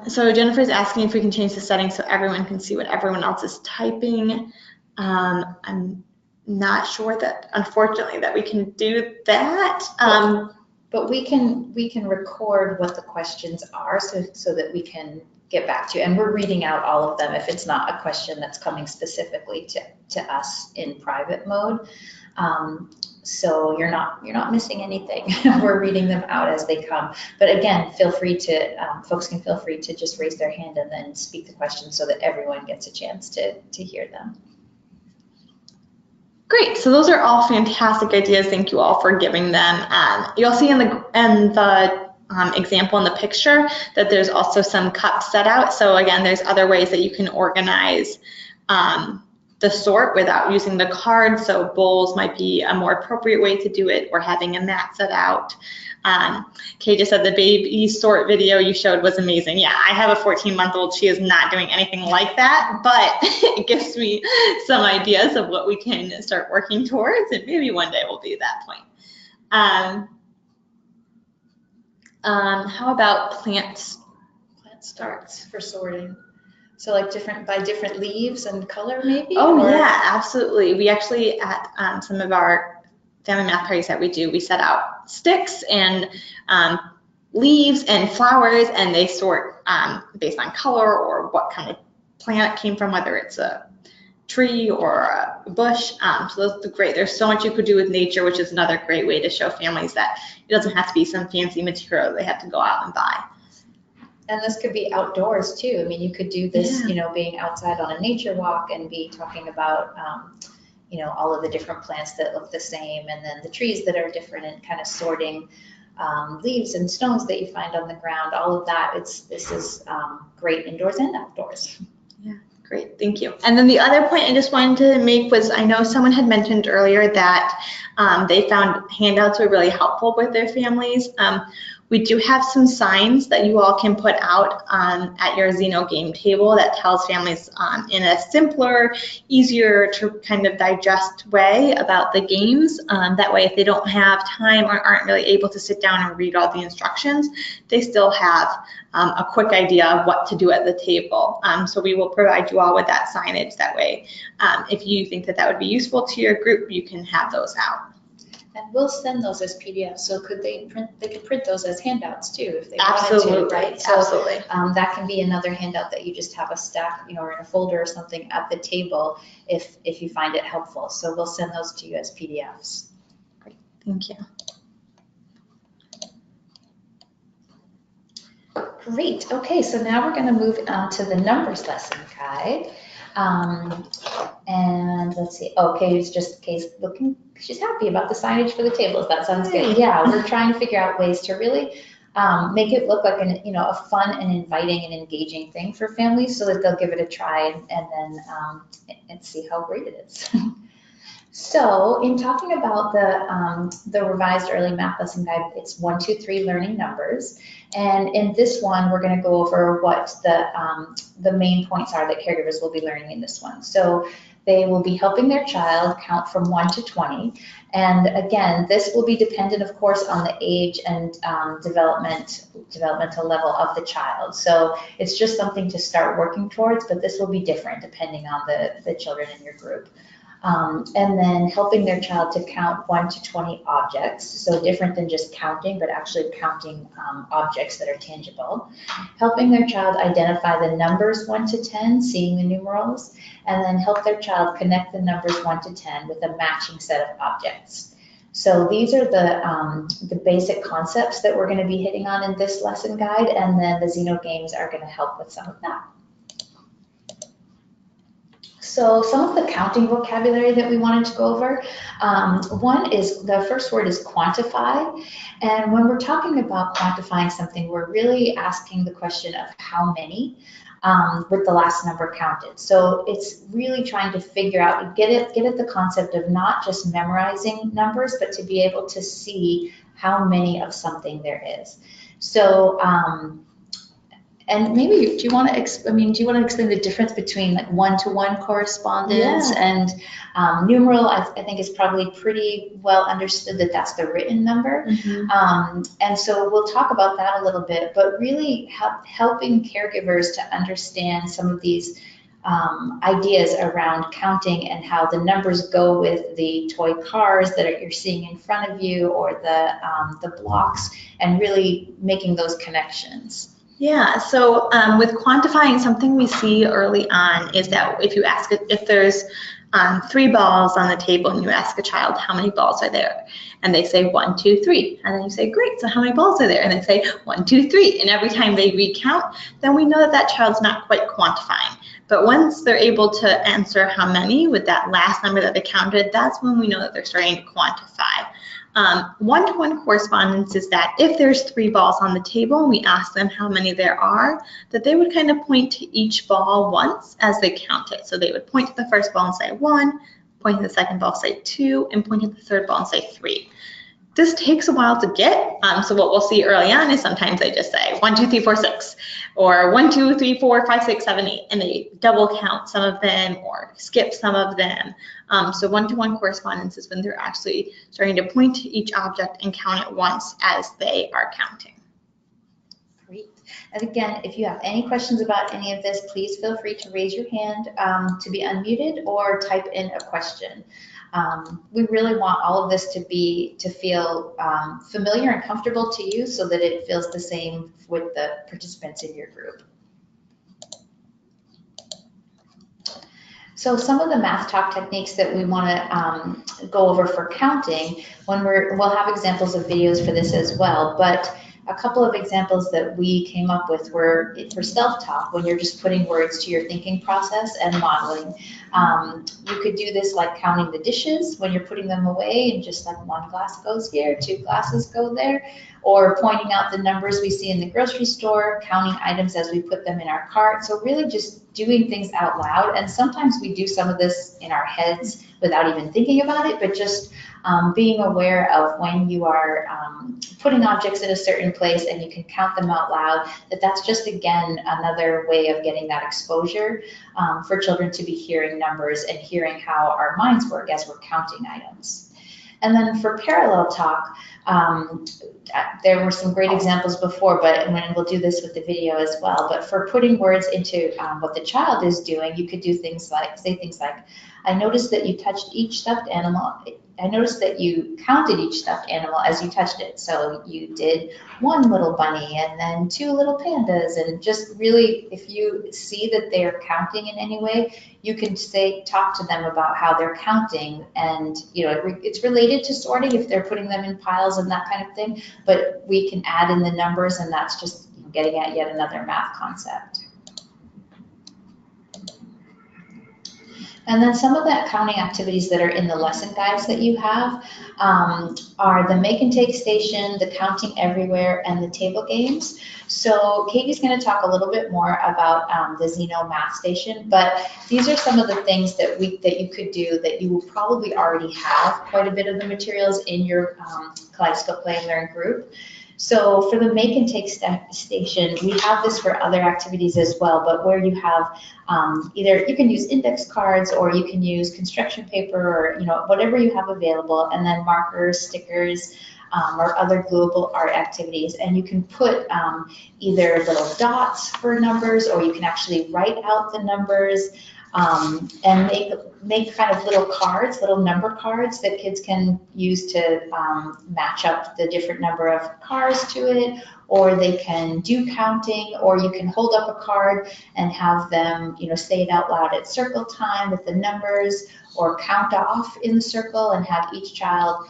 So Jennifer's asking if we can change the settings so everyone can see what everyone else is typing. I'm not sure that, unfortunately, that we can do that. But we can record what the questions are so that we can get back to you. And we're reading out all of them if it's not a question that's coming specifically to us in private mode. So you're not missing anything. We're reading them out as they come. But again, feel free to, folks can feel free to just raise their hand and then speak the question so that everyone gets a chance to hear them. Great, so those are all fantastic ideas. Thank you all for giving them. You'll see in the example in the picture that there's also some cups set out. So again, there's other ways that you can organize the sort without using the card. So bowls might be a more appropriate way to do it, or having a mat set out. Kay just said the baby sort video you showed was amazing. Yeah, I have a 14-month-old. She is not doing anything like that, but it gives me some ideas of what we can start working towards, and maybe one day we'll be at that point. How about plant starts for sorting? So like by different leaves and color maybe? Oh, or? Yeah, absolutely. We actually, at some of our family math parties that we do, we set out sticks and leaves and flowers, and they sort based on color or what kind of plant it came from, whether it's a tree or a bush. So those are great. There's so much you could do with nature, which is another great way to show families that it doesn't have to be some fancy material they have to go out and buy. And this could be outdoors too. I mean, you could do this, you know, being outside on a nature walk and be talking about, you know, all of the different plants that look the same, and then the trees that are different, and kind of sorting leaves and stones that you find on the ground. All of that. This is great indoors and outdoors. Yeah, great. Thank you. And then the other point I just wanted to make was, I know someone had mentioned earlier that they found handouts were really helpful with their families. We do have some signs that you all can put out at your Xeno Game table that tells families in a simpler, easier to kind of digest way about the games. That way, if they don't have time or aren't really able to sit down and read all the instructions, they still have a quick idea of what to do at the table. So we will provide you all with that signage. That way, if you think that that would be useful to your group, you can have those out. And we'll send those as PDFs. So could they could print those as handouts too if they Absolutely. wanted to, right? So Absolutely. That can be another handout that you just have a stack, you know, or in a folder or something at the table if you find it helpful. So we'll send those to you as PDFs. Great. Thank you. Great. Okay, so now we're going to move on to the numbers lesson guide. And let's see. Okay, it's just Kay's looking. She's happy about the signage for the tables. That sounds good. Yeah, we're trying to figure out ways to really make it look like a fun and inviting and engaging thing for families, so that they'll give it a try and then and see how great it is. So in talking about the revised early math lesson guide, it's 1, 2, 3 learning numbers. And in this one, we're going to go over what the main points are that caregivers will be learning in this one. So they will be helping their child count from 1 to 20. And again, this will be dependent, of course, on the age and developmental level of the child. So it's just something to start working towards, but this will be different depending on the children in your group. And then helping their child to count 1 to 20 objects, so different than just counting, but actually counting objects that are tangible. Helping their child identify the numbers 1 to 10, seeing the numerals, and then help their child connect the numbers 1 to 10 with a matching set of objects. So these are the basic concepts that we're going to be hitting on in this lesson guide, and then the Xeno games are going to help with some of that. So some of the counting vocabulary that we wanted to go over, one is, the first word is quantify. And when we're talking about quantifying something, we're really asking the question of how many with the last number counted. So it's really trying to figure out, get at the concept of not just memorizing numbers, but to be able to see how many of something there is. So, and maybe, do you want to explain the difference between like one-to-one correspondence and numeral? I think is probably pretty well understood that that's the written number. And so we'll talk about that a little bit, but really helping caregivers to understand some of these ideas around counting and how the numbers go with the toy cars that you're seeing in front of you, or the blocks, and really making those connections. Yeah, so with quantifying, something we see early on is that if there's 3 balls on the table and you ask a child how many balls are there, and they say 1, 2, 3, and then you say, great, so how many balls are there? And they say 1, 2, 3, and every time they recount, then we know that that child's not quite quantifying. But once they're able to answer how many with that last number that they counted, that's when we know that they're starting to quantify. One-to-one correspondence is that if there's 3 balls on the table and we ask them how many there are, that they would kind of point to each ball once as they count it. So they would point to the first ball and say 1, point to the second ball and say 2, and point to the third ball and say 3. This takes a while to get, so what we'll see early on is sometimes they just say 1, 2, 3, 4, 6, or 1, 2, 3, 4, 5, 6, 7, 8, and they double count some of them or skip some of them. So one-to-one correspondence is when they're actually starting to point to each object and count it once as they are counting. Great. And again, if you have any questions about any of this, please feel free to raise your hand to be unmuted, or type in a question. We really want all of this to feel familiar and comfortable to you, so that it feels the same with the participants in your group. So some of the math talk techniques that we want to go over for counting, we'll have examples of videos for this as well, but a couple of examples that we came up with were for self-talk, when you're just putting words to your thinking process and modeling. You could do this like counting the dishes when you're putting them away, and just like 1 glass goes here, 2 glasses go there, or pointing out the numbers we see in the grocery store, counting items as we put them in our cart. So really just doing things out loud. And sometimes we do some of this in our heads without even thinking about it, but just being aware of when you are putting objects in a certain place and you can count them out loud, that's just, again, another way of getting that exposure for children to be hearing numbers and hearing how our minds work as we're counting items. And then for parallel talk, there were some great examples before, and we'll do this with the video as well, but for putting words into what the child is doing, you could do things like, say things like, I noticed that you touched each stuffed animal. I noticed that you counted each stuffed animal as you touched it. So you did 1 little bunny and then 2 little pandas, and just really, if you see that they are counting in any way, you can talk to them about how they're counting, and it's related to sorting if they're putting them in piles and that kind of thing, but we can add in the numbers, and that's just getting at yet another math concept. And then some of the counting activities that are in the lesson guides that you have are the make and take station, the counting everywhere, and the table games. So Katie's going to talk a little bit more about the Xeno math station, but these are some of the things that you could do that you will probably already have quite a bit of the materials in your Kaleidoscope Play and Learn group. So for the make and take station, we have this for other activities as well, but where you have either you can use index cards or you can use construction paper or whatever you have available, and then markers, stickers, or other glueable art activities. And you can put either little dots for numbers, or you can actually write out the numbers and make kind of little cards, little number cards that kids can use to match up the different number of cars to it, or they can do counting, or you can hold up a card and have them, say it out loud at circle time with the numbers, or count off in the circle and have each child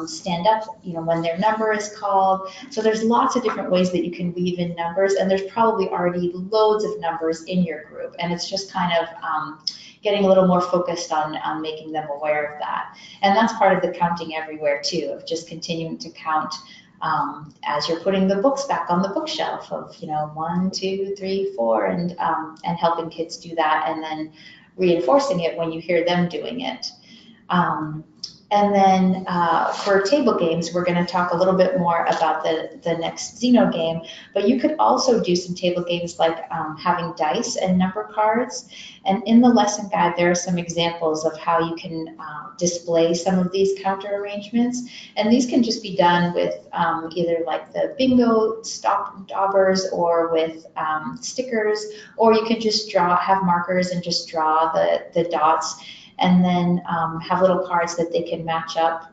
stand up, when their number is called. So there's lots of different ways that you can weave in numbers, and there's probably already loads of numbers in your group, and it's just kind of getting a little more focused on making them aware of that. And that's part of the counting everywhere too, of just continuing to count as you're putting the books back on the bookshelf of 1, 2, 3, 4, and helping kids do that, and then reinforcing it when you hear them doing it. And then for table games, we're going to talk a little bit more about the next Xeno game, but you could also do some table games like having dice and number cards. And in the lesson guide, there are some examples of how you can display some of these counter arrangements. And these can just be done with either like the bingo daubers or with stickers, or you can just have markers and just draw the dots, and then have little cards that they can match up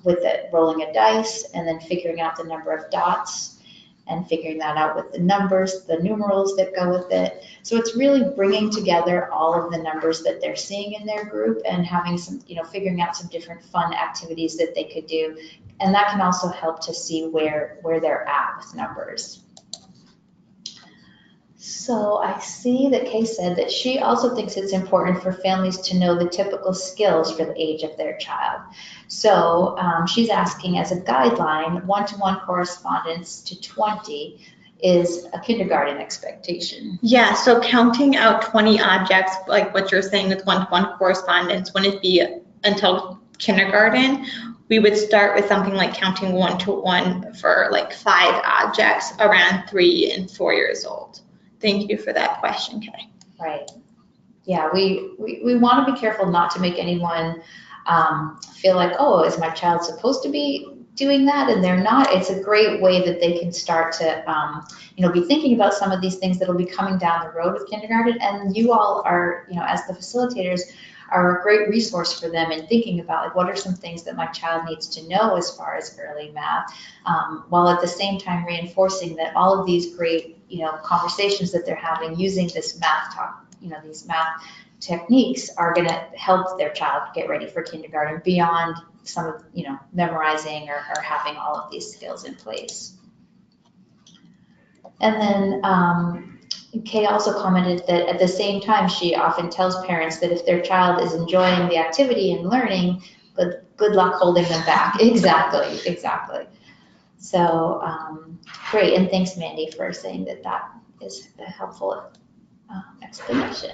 with it, rolling a dice, and then figuring out the number of dots, and figuring that out with the numbers, the numerals that go with it. So it's really bringing together all of the numbers that they're seeing in their group, and having some, figuring out some different fun activities that they could do. And that can also help to see where they're at with numbers. So I see that Kay said that she also thinks it's important for families to know the typical skills for the age of their child. So she's asking, as a guideline, 1-to-1 correspondence to 20 is a kindergarten expectation. Yeah, so counting out 20 objects, like what you're saying with 1-to-1 correspondence, wouldn't be until kindergarten. We would start with something like counting 1-to-1 for like 5 objects around 3 and 4 years old. Thank you for that question, Kay. Right. Yeah, we want to be careful not to make anyone feel like, oh, is my child supposed to be doing that? And they're not. It's a great way that they can start to, be thinking about some of these things that will be coming down the road with kindergarten. And you all are, as the facilitators, are a great resource for them in thinking about, like, what are some things that my child needs to know as far as early math, while at the same time reinforcing that all of these great conversations that they're having using this math talk, these math techniques are going to help their child get ready for kindergarten beyond some of, memorizing or having all of these skills in place. And then Kay also commented that at the same time, she often tells parents that if their child is enjoying the activity and learning, good luck holding them back. Exactly. So great, and thanks, Mandy, for saying that is a helpful explanation.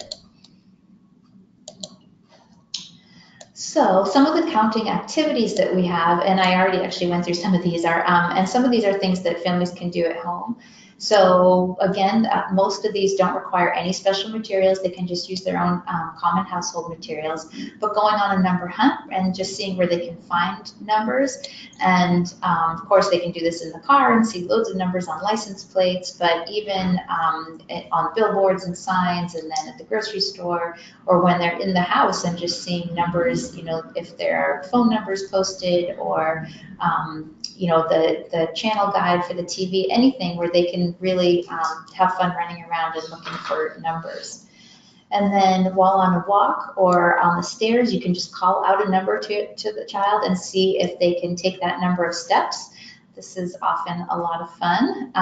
So some of the counting activities that we have, and I already actually went through some of these, and some of these are things that families can do at home. So again, most of these don't require any special materials. They can just use their own common household materials. But going on a number hunt and just seeing where they can find numbers. And of course, they can do this in the car and see loads of numbers on license plates, but even on billboards and signs, and then at the grocery store, or when they're in the house and just seeing numbers, if there are phone numbers posted, or the channel guide for the TV, anything where they can really have fun running around and looking for numbers. And then while on a walk or on the stairs, you can just call out a number to the child and see if they can take that number of steps. This is often a lot of fun.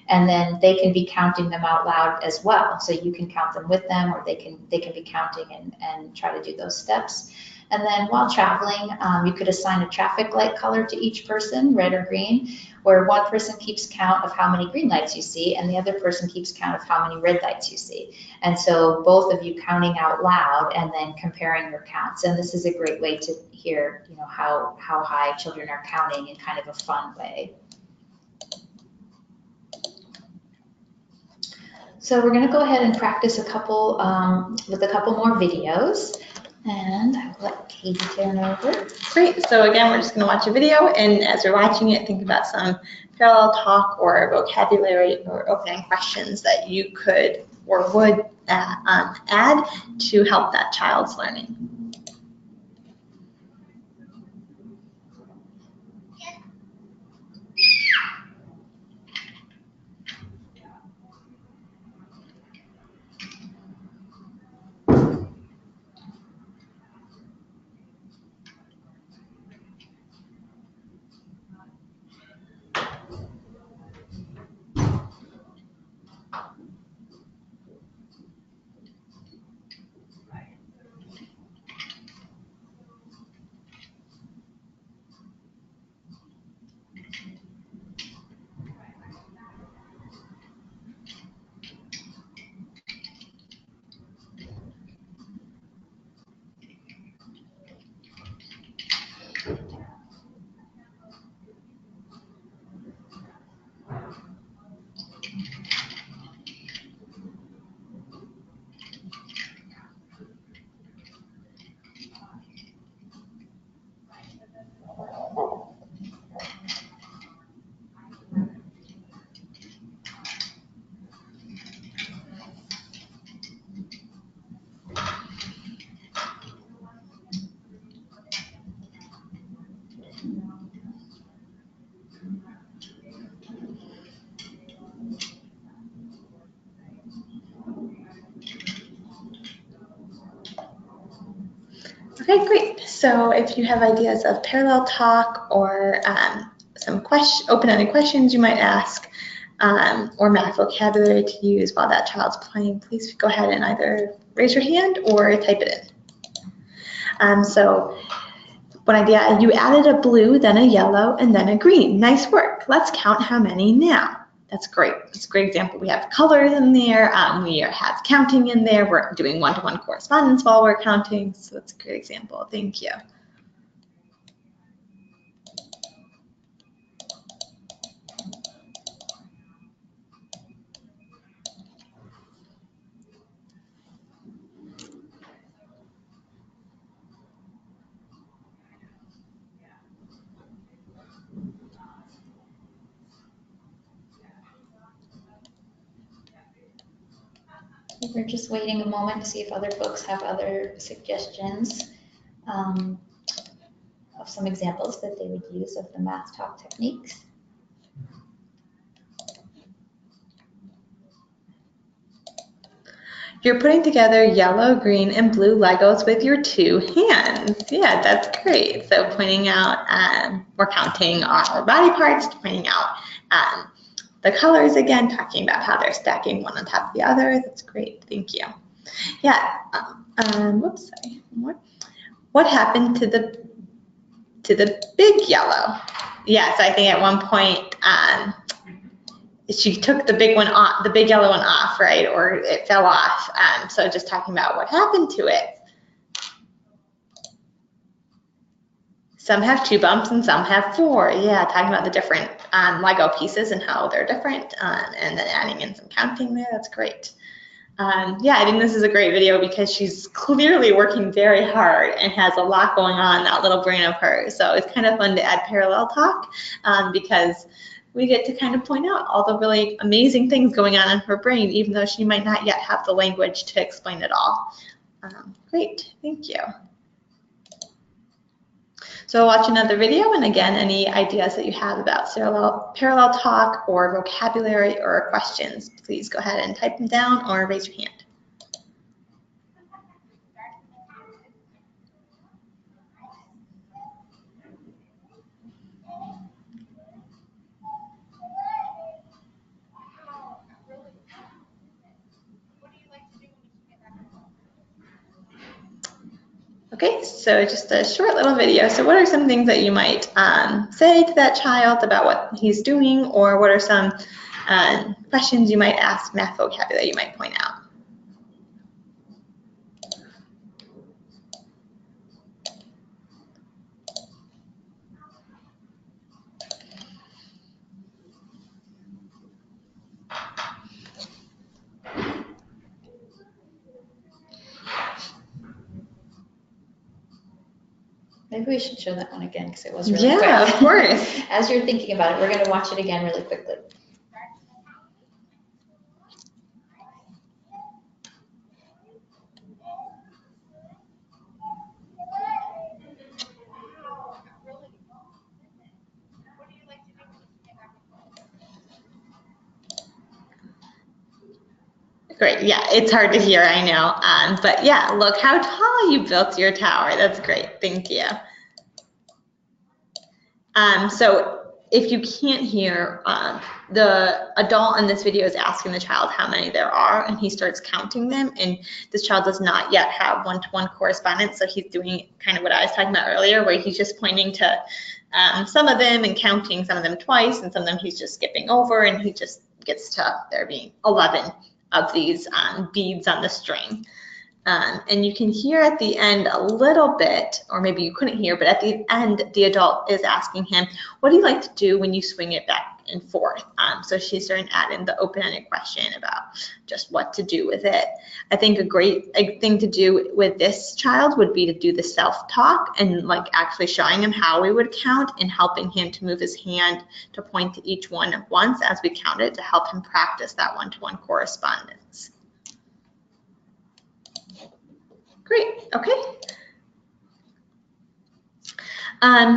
and then they can be counting them out loud as well. So you can count them with them, or they can be counting and try to do those steps. And then while traveling, you could assign a traffic light color to each person, red or green, where one person keeps count of how many green lights you see and the other person keeps count of how many red lights you see. And so both of you counting out loud and then comparing your counts. And this is a great way to hear, how high children are counting in kind of a fun way. So we're going to go ahead and practice with a couple more videos. And I will let Katie turn over. Great. So again, we're just going to watch a video, and as we're watching it, think about some parallel talk or vocabulary or opening questions that you could or would add to help that child's learning. Okay, great. So if you have ideas of parallel talk or some open-ended questions you might ask, or math vocabulary to use while that child's playing, please go ahead and either raise your hand or type it in. So one idea, you added a blue, then a yellow, and then a green. Nice work. Let's count how many now. That's great. That's a great example. We have colors in there. We have counting in there. We're doing one-to-one correspondence while we're counting. So that's a great example. Thank you. We're just waiting a moment to see if other folks have other suggestions of some examples that they would use of the math talk techniques. You're putting together yellow, green, and blue Legos with your two hands. Yeah, that's great. So pointing out, we're counting our body parts, pointing out the colors again, talking about how they're stacking one on top of the other. That's great. Thank you. Yeah. Whoops. Sorry. What happened to the big yellow? Yes, I think at one point she took the big one off, the big yellow one off, right? Or it fell off. So just talking about what happened to it. Some have 2 bumps and some have 4. Yeah, talking about the different Lego pieces and how they're different, and then adding in some counting there. That's great. Yeah, I think this is a great video because she's clearly working very hard and has a lot going on in that little brain of hers. So it's kind of fun to add parallel talk because we get to kind of point out all the really amazing things going on in her brain, even though she might not yet have the language to explain it all. Great, thank you. So watch another video, and again, any ideas that you have about parallel talk or vocabulary or questions, please go ahead and type them down or raise your hand. Okay, so just a short little video. So what are some things that you might say to that child about what he's doing, or what are some questions you might ask, math vocabulary you might point out? Maybe we should show that one again because it was really quick. Yeah, of course. As you're thinking about it, we're going to watch it again really quickly. Great, yeah, it's hard to hear, I know. But yeah, look how tall you built your tower. That's great, thank you. So if you can't hear, the adult in this video is asking the child how many there are, and he starts counting them, and this child does not yet have one-to-one correspondence, so he's doing kind of what I was talking about earlier, where he's just pointing to some of them and counting some of them twice, and some of them he's just skipping over, and he just gets to there being 11 of these beads on the string. And you can hear at the end a little bit, or maybe you couldn't hear, but at the end, the adult is asking him, what do you like to do when you swing it back and forth? So she's starting to add in the open-ended question about just what to do with it. I think a great thing to do with this child would be to do the self-talk and like actually showing him how we would count and helping him to move his hand to point to each one at once as we count it to help him practice that one-to-one correspondence. Great, okay.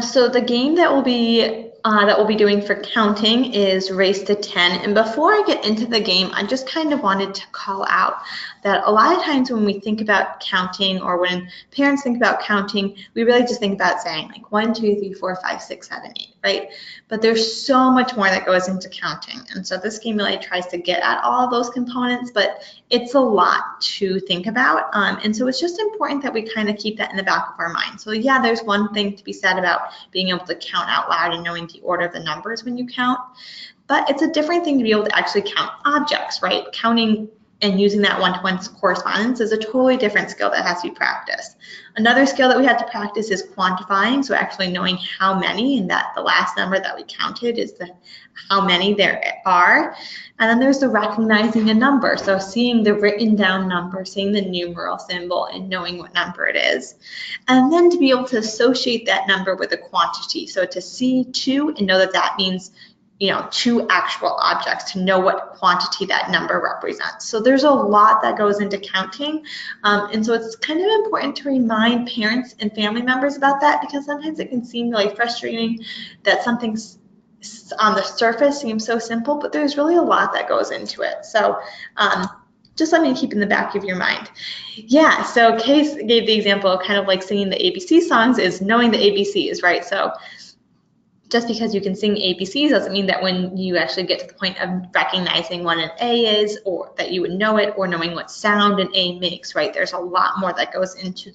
So the game that we'll be doing for counting is Race to 10. And before I get into the game, I just kind of wanted to call out that a lot of times when we think about counting, or when parents think about counting, we really just think about saying like 1, 2, 3, 4, 5, 6, 7, 8, right? But there's so much more that goes into counting. And so this game really tries to get at all of those components, but it's a lot to think about. And so it's just important that we kind of keep that in the back of our mind. So yeah, there's one thing to be said about being able to count out loud and knowing the order of the numbers when you count, but it's a different thing to be able to actually count objects, right? Counting and using that one-to-one correspondence is a totally different skill that has to be practiced. Another skill that we have to practice is quantifying, so actually knowing how many, and that the last number that we counted is the how many there are. And then there's the recognizing a number, so seeing the written down number, seeing the numeral symbol, and knowing what number it is. And then to be able to associate that number with a quantity, so to see 2 and know that that means 2 actual objects, to know what quantity that number represents. So there's a lot that goes into counting. And so it's kind of important to remind parents and family members about that, because sometimes it can seem really frustrating that something's on the surface seems so simple, but there's really a lot that goes into it. So just something to keep in the back of your mind. Yeah, so Case gave the example of kind of like singing the ABC songs is knowing the ABCs, right? So just because you can sing ABCs doesn't mean that when you actually get to the point of recognizing what an A is, or that you would know it, or knowing what sound an A makes, right? There's a lot more that goes into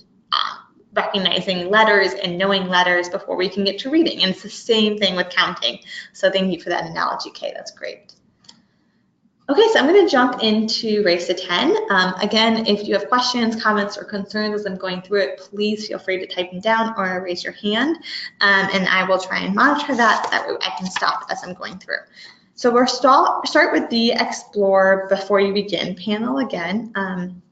recognizing letters and knowing letters before we can get to reading. And it's the same thing with counting. So thank you for that analogy, Kay. That's great. Okay, so I'm going to jump into Race to 10. Again, if you have questions, comments, or concerns as I'm going through it, please feel free to type them down or raise your hand, and I will try and monitor that. That way I can stop as I'm going through. So we'll start with the Explore Before You Begin panel again.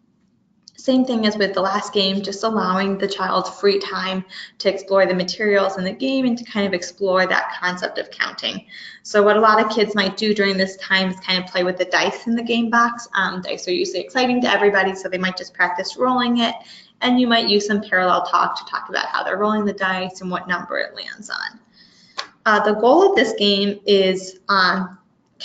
Same thing as with the last game, just allowing the child free time to explore the materials in the game and to kind of explore that concept of counting. So what a lot of kids might do during this time is kind of play with the dice in the game box. Dice are usually exciting to everybody, so they might just practice rolling it, and you might use some parallel talk to talk about how they're rolling the dice and what number it lands on. The goal of this game is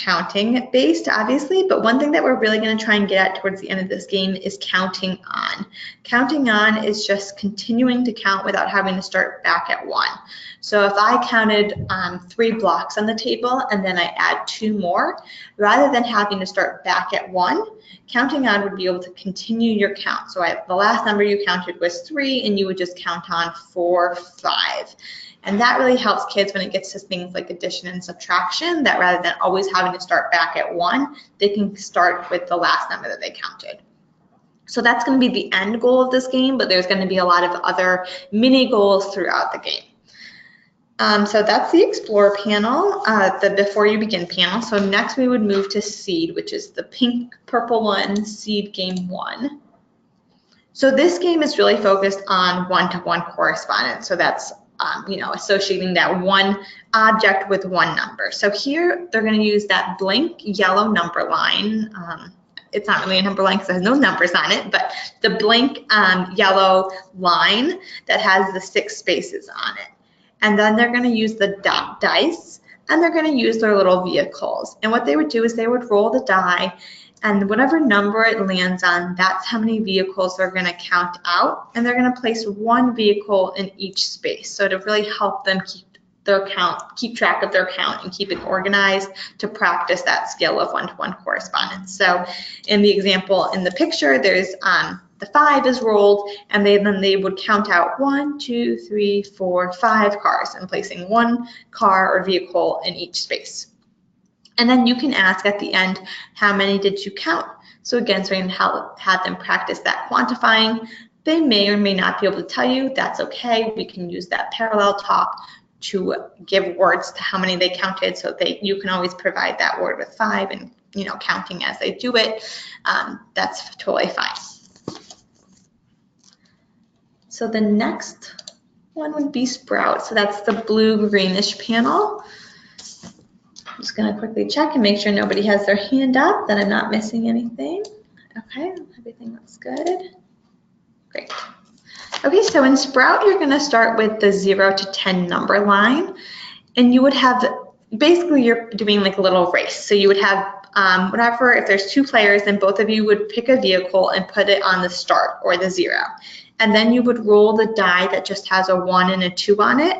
counting based, obviously, but one thing that we're really going to try and get at towards the end of this game is counting on. Counting on is just continuing to count without having to start back at 1. So if I counted 3 blocks on the table and then I add 2 more, rather than having to start back at 1, counting on would be able to continue your count. So the last number you counted was 3, and you would just count on 4, 5. And that really helps kids when it gets to things like addition and subtraction, that rather than always having to start back at 1, they can start with the last number that they counted. So that's going to be the end goal of this game, but there's going to be a lot of other mini goals throughout the game. So that's the Explore panel, the Before You Begin panel. So next we would move to Seed, which is the pink, purple one, Seed Game 1. So this game is really focused on one-to-one correspondence. So that's associating that one object with one number. So here they're going to use that blank yellow number line. It's not really a number line because it has no numbers on it, but the blank yellow line that has the 6 spaces on it. And then they're going to use the dot dice, and they're going to use their little vehicles. And what they would do is they would roll the die, and whatever number it lands on, that's how many vehicles they're going to count out, and they're going to place 1 vehicle in each space. So to really help them keep track of their count and keep it organized, to practice that skill of one-to-one correspondence. So in the example in the picture, there's the 5 is rolled, and then they would count out 1, 2, 3, 4, 5 cars, and placing 1 car or vehicle in each space. And then you can ask at the end, how many did you count? So again, so we can have them practice that quantifying. They may or may not be able to tell you. That's okay. We can use that parallel talk to give words to how many they counted, so you can always provide that word with 5 and counting as they do it. That's totally fine. So the next one would be Sprout. So that's the blue greenish panel. I'm just going to quickly check and make sure nobody has their hand up, that I'm not missing anything. Okay, everything looks good. Great. Okay, so in Sprout, you're going to start with the 0 to 10 number line, and you would have, basically you're doing like a little race. So you would have whatever, if there's 2 players, then both of you would pick a vehicle and put it on the start or the 0. And then you would roll the die that just has a 1 and a 2 on it.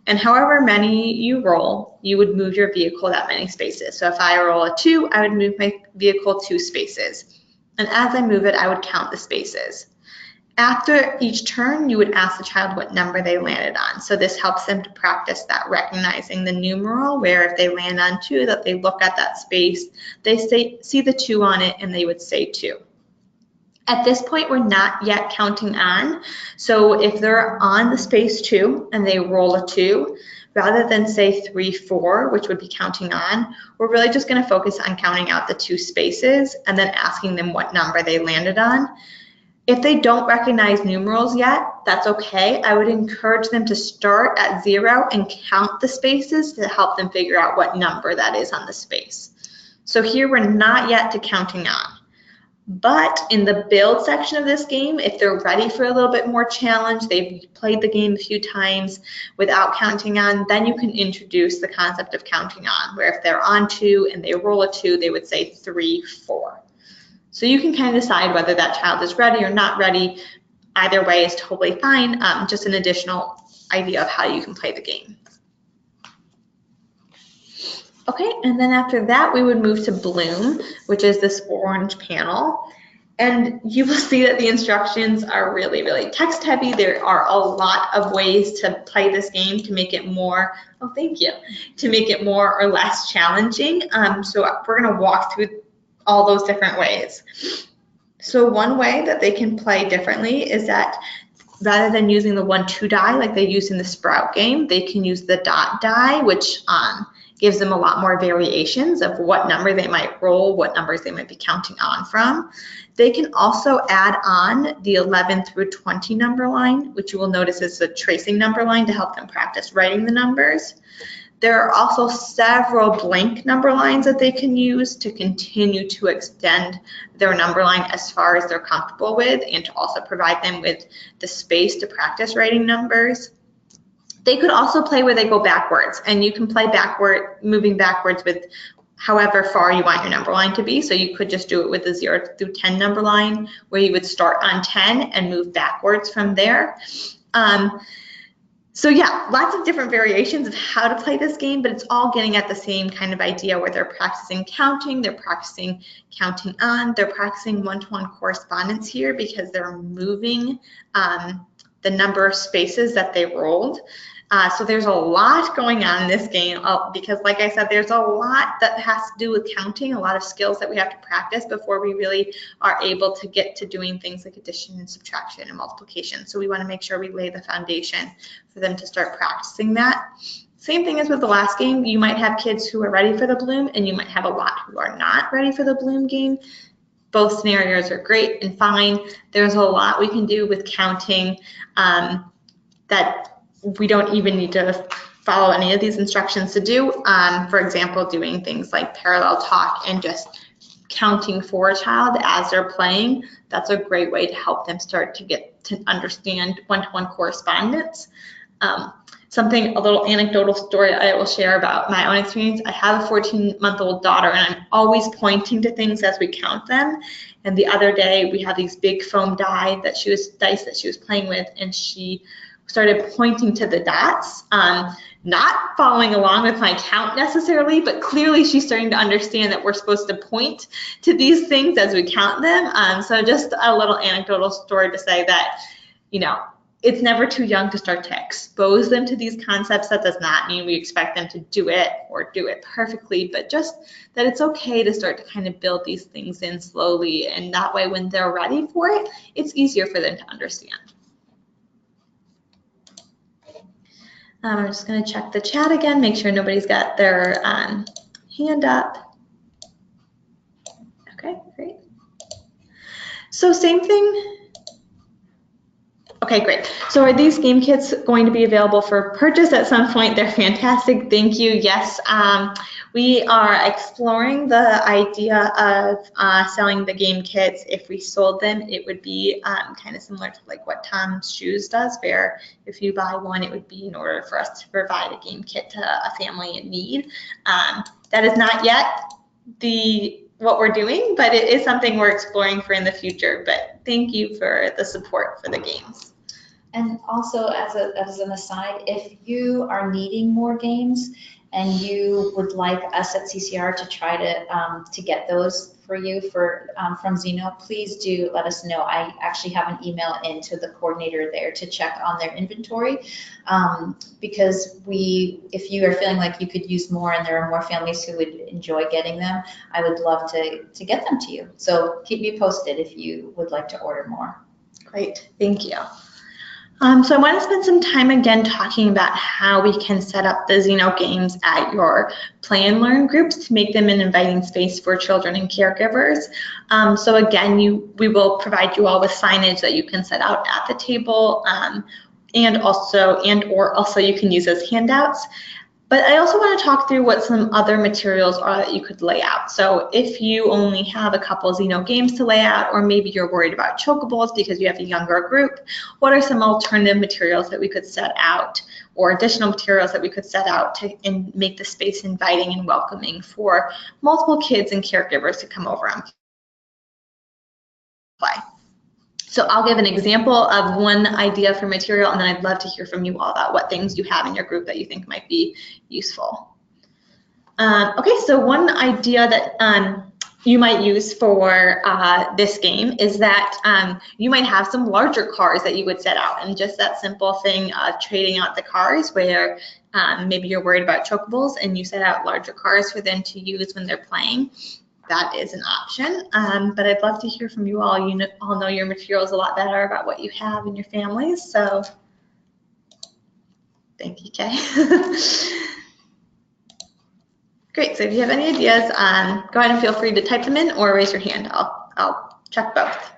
And however many you roll, you would move your vehicle that many spaces. So if I roll a 2, I would move my vehicle 2 spaces. And as I move it, I would count the spaces. After each turn, you would ask the child what number they landed on. So this helps them to practice that recognizing the numeral, where if they land on 2, that they look at that space, they see the 2 on it, and they would say 2. At this point, we're not yet counting on. So if they're on the space 2 and they roll a 2, rather than say 3, 4, which would be counting on, we're really just going to focus on counting out the 2 spaces and then asking them what number they landed on. If they don't recognize numerals yet, that's okay. I would encourage them to start at 0 and count the spaces to help them figure out what number that is on the space. So here we're not yet to counting on. But in the build section of this game, if they're ready for a little bit more challenge, they've played the game a few times without counting on, then you can introduce the concept of counting on, where if they're on 2 and they roll a 2, they would say 3, 4. So you can kind of decide whether that child is ready or not ready. Either way is totally fine, just an additional idea of how you can play the game. Okay, and then after that, we would move to Bloom, which is this orange panel. And you will see that the instructions are really, really text heavy. There are a lot of ways to play this game to make it more, to make it more or less challenging. So we're gonna walk through all those different ways. So one way that they can play differently is that rather than using the 1, 2 die like they use in the Sprout game, they can use the dot die, which gives them a lot more variations of what number they might roll, what numbers they might be counting on from. They can also add on the 11 through 20 number line, which you will notice is a tracing number line to help them practice writing the numbers. There are also several blank number lines that they can use to continue to extend their number line as far as they're comfortable with, and to also provide them with the space to practice writing numbers. They could also play where they go backwards, and you can play moving backwards with however far you want your number line to be. So you could just do it with the 0 through 10 number line, where you would start on 10 and move backwards from there. So yeah, lots of different variations of how to play this game, but it's all getting at the same kind of idea, where they're practicing counting, they're practicing counting on, they're practicing one-to-one correspondence here, because they're moving the number of spaces that they rolled. So there's a lot going on in this game, because like I said, there's a lot that has to do with counting, a lot of skills that we have to practice before we really are able to get to doing things like addition and subtraction and multiplication. So we want to make sure we lay the foundation for them to start practicing that. Same thing as with the last game. You might have kids who are ready for the Bloom, and you might have a lot who are not ready for the Bloom game. Both scenarios are great and fine. There's a lot we can do with counting that we don't even need to follow any of these instructions to do. For example, doing things like parallel talk and just counting for a child as they're playing. That's a great way to help them start to get to understand one-to-one correspondence. A little anecdotal story I will share about my own experience. I have a 14-month-old daughter, and I'm always pointing to things as we count them. And the other day, we had these big foam dice that she was playing with, and she started pointing to the dots, not following along with my count necessarily, but clearly she's starting to understand that we're supposed to point to these things as we count them. So just a little anecdotal story to say that, it's never too young to start to expose them to these concepts. That does not mean we expect them to do it or do it perfectly, but just that it's okay to start to kind of build these things in slowly, and that way when they're ready for it, it's easier for them to understand. I'm just going to check the chat again, make sure nobody's got their hand up. Okay, great. So same thing. Okay, great. So are these game kits going to be available for purchase at some point? They're fantastic. Thank you. Yes, we are exploring the idea of selling the game kits. If we sold them, it would be kind of similar to like what Tom's Shoes does, where if you buy one, it would be in order for us to provide a game kit to a family in need. That is not yet what we're doing, but it is something we're exploring for in the future. But thank you for the support for the games. And also, as an aside, if you are needing more games and you would like us at CCR to try to get those for you from Xeno, please do let us know. I actually have an email into the coordinator there to check on their inventory, because if you are feeling like you could use more and there are more families who would enjoy getting them, I would love to get them to you. So keep me posted if you would like to order more. Great, thank you. So I want to spend some time again talking about how we can set up the Xeno games at your play and learn groups to make them an inviting space for children and caregivers. So again, we will provide you all with signage that you can set out at the table, and also you can use as handouts. But I also want to talk through what some other materials are that you could lay out. So if you only have a couple Xeno games to lay out, or maybe you're worried about chokables because you have a younger group, what are some alternative materials that we could set out, or additional materials that we could set out to make the space inviting and welcoming for multiple kids and caregivers to come over and play? So I'll give an example of one idea for material, and then I'd love to hear from you all about what things you have in your group that you think might be useful. Okay, so one idea that you might use for this game is that you might have some larger cars that you would set out, and just that simple thing of trading out the cars, where maybe you're worried about chokables and you set out larger cars for them to use when they're playing. That is an option, but I'd love to hear from you all. You all know your materials a lot better about what you have in your families, so thank you, Kay. Great, so if you have any ideas, go ahead and feel free to type them in or raise your hand. I'll check both.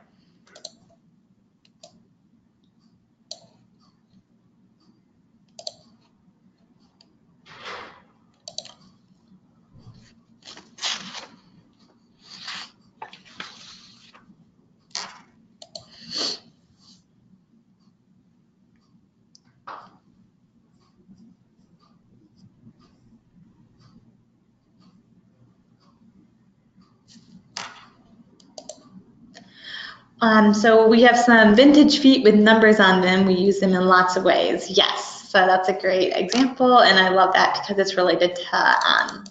So we have some vintage feet with numbers on them. We use them in lots of ways. Yes, so that's a great example, and I love that because it's related to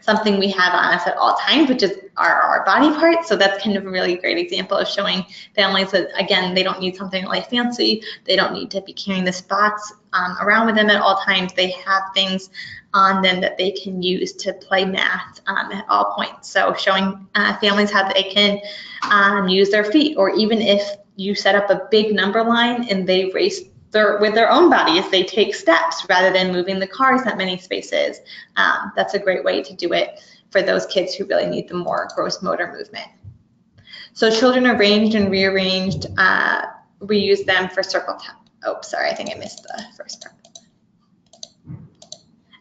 something we have on us at all times, which is our body parts. So that's kind of a really great example of showing families that, again, they don't need something really fancy. They don't need to be carrying this box around with them at all times. They have things on them that they can use to play math at all points. So showing families how they can use their feet, or even if you set up a big number line and they race with their own bodies, they take steps rather than moving the cars that many spaces. That's a great way to do it for those kids who really need the more gross motor movement. So children arranged and rearranged, we use them for circle time. Oh, sorry, I think I missed the first part.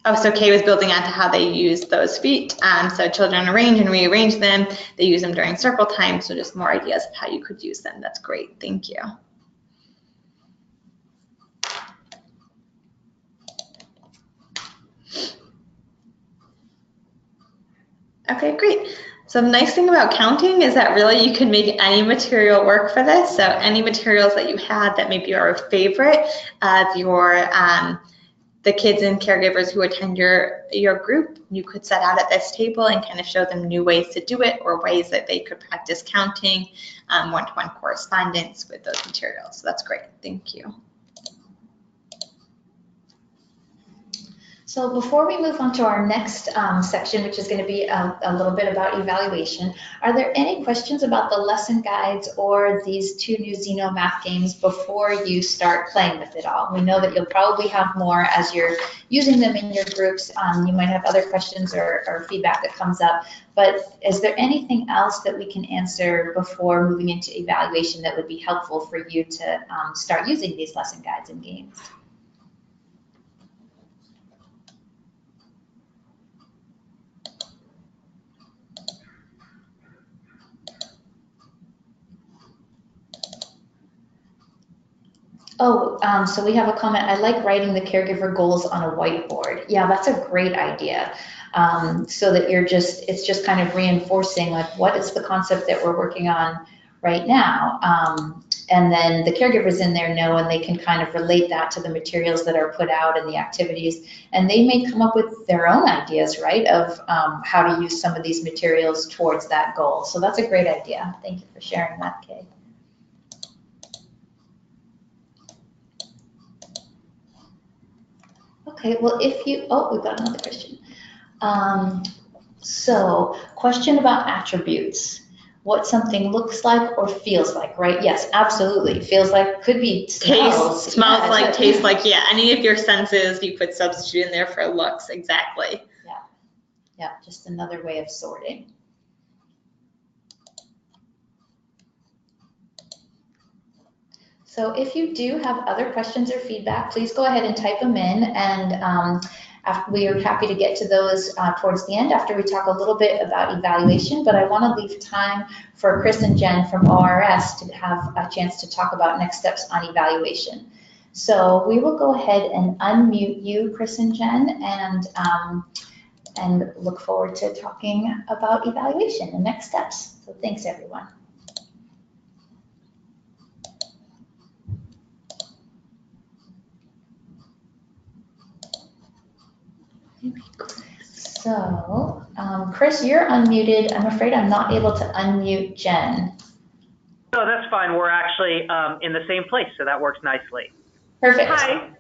Oh, so Kay was building on to how they use those feet. So children arrange and rearrange them. They use them during circle time, so just more ideas of how you could use them. That's great, thank you. Okay, great. So the nice thing about counting is that really you can make any material work for this. So any materials that you had that maybe are a favorite of your the kids and caregivers who attend your group, you could set out at this table and kind of show them new ways to do it, or ways that they could practice counting, one-to-one correspondence with those materials. So that's great, thank you. So before we move on to our next section, which is going to be a little bit about evaluation, are there any questions about the lesson guides or these two new Xeno math games before you start playing with it all? We know that you'll probably have more as you're using them in your groups. You might have other questions or feedback that comes up, but is there anything else that we can answer before moving into evaluation that would be helpful for you to start using these lesson guides and games? Oh, so we have a comment. I like writing the caregiver goals on a whiteboard. Yeah, that's a great idea. So that it's just kind of reinforcing like what is the concept that we're working on right now. And then the caregivers in there know, and they can kind of relate that to the materials that are put out and the activities. And they may come up with their own ideas, right, of how to use some of these materials towards that goal. So that's a great idea. Thank you for sharing that, Kay. Okay, well, we've got another question. So, question about attributes. What something looks like or feels like, right? Yes, absolutely. Feels like, could be smells. Taste, smells like, tastes like, yeah, any of your senses you could substitute in there for looks, exactly. Yeah, just another way of sorting. So if you do have other questions or feedback, please go ahead and type them in, and we are happy to get to those towards the end after we talk a little bit about evaluation, but I want to leave time for Chris and Jen from ORS to have a chance to talk about next steps on evaluation. So we will go ahead and unmute you, Chris and Jen, and look forward to talking about evaluation and next steps. So thanks, everyone. So, Chris, you're unmuted. I'm afraid I'm not able to unmute Jen. No, that's fine. We're actually in the same place, so that works nicely. Perfect. Hi.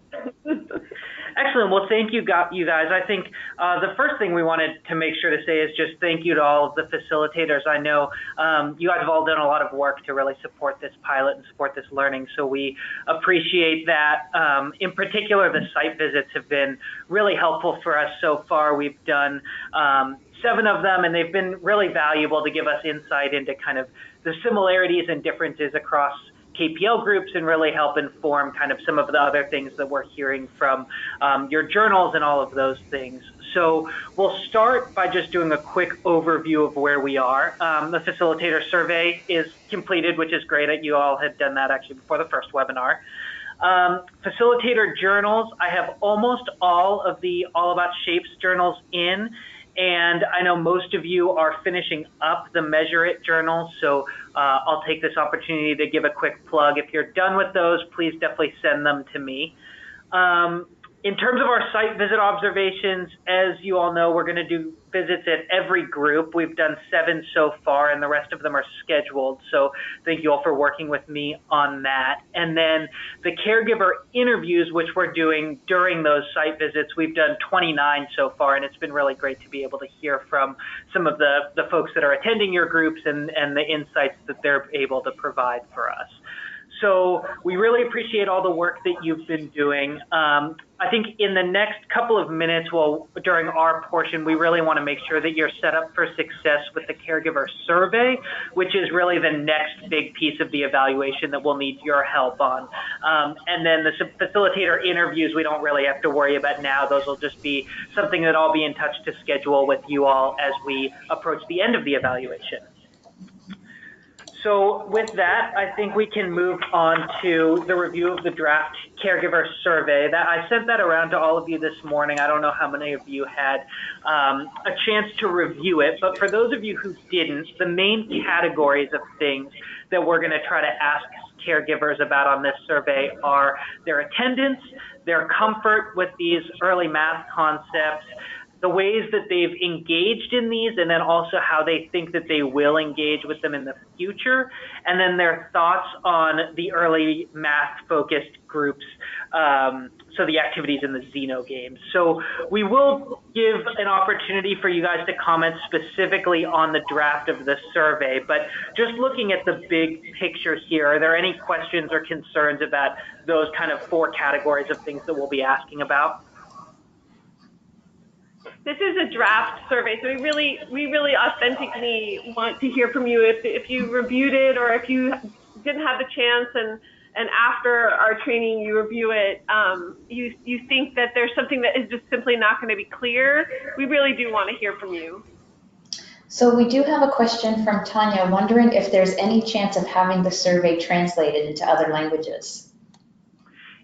Excellent. Well, thank you guys. I think the first thing we wanted to make sure to say is just thank you to all of the facilitators. I know you guys have all done a lot of work to really support this pilot and support this learning, so we appreciate that. In particular, the site visits have been really helpful for us so far. We've done 7 of them, and they've been really valuable to give us insight into kind of the similarities and differences across KPL groups and really help inform kind of some of the other things that we're hearing from your journals and all of those things. So we'll start by just doing a quick overview of where we are. The facilitator survey is completed, which is great. You all had done that actually before the first webinar. Facilitator journals, I have almost all of the All About Shapes journals in. And I know most of you are finishing up the Measure It journal, so I'll take this opportunity to give a quick plug. If you're done with those, please definitely send them to me. In terms of our site visit observations, as you all know, we're going to do visits at every group. We've done 7 so far, and the rest of them are scheduled. So thank you all for working with me on that. And then the caregiver interviews, which we're doing during those site visits, we've done 29 so far, and it's been really great to be able to hear from some of the folks that are attending your groups and the insights that they're able to provide for us. So we really appreciate all the work that you've been doing. I think in the next couple of minutes, during our portion, we really want to make sure that you're set up for success with the caregiver survey, which is really the next big piece of the evaluation that we'll need your help on. And then the facilitator interviews, we don't really have to worry about now. Those will just be something that I'll be in touch to schedule with you all as we approach the end of the evaluation. So with that, I think we can move on to the review of the draft caregiver survey. I sent that around to all of you this morning. I don't know how many of you had a chance to review it, but for those of you who didn't, the main categories of things that we're going to try to ask caregivers about on this survey are their attendance, their comfort with these early math concepts, the ways that they've engaged in these, and then also how they think that they will engage with them in the future, and then their thoughts on the early math-focused groups, so the activities in the Xeno Game. So we will give an opportunity for you guys to comment specifically on the draft of the survey, but just looking at the big picture here, are there any questions or concerns about those kind of 4 categories of things that we'll be asking about? This is a draft survey, so we really authentically want to hear from you. If you reviewed it, or if you didn't have the chance and after our training you review it, you think that there's something that is just simply not going to be clear, we really do want to hear from you. So we do have a question from Tanya, wondering if there's any chance of having the survey translated into other languages.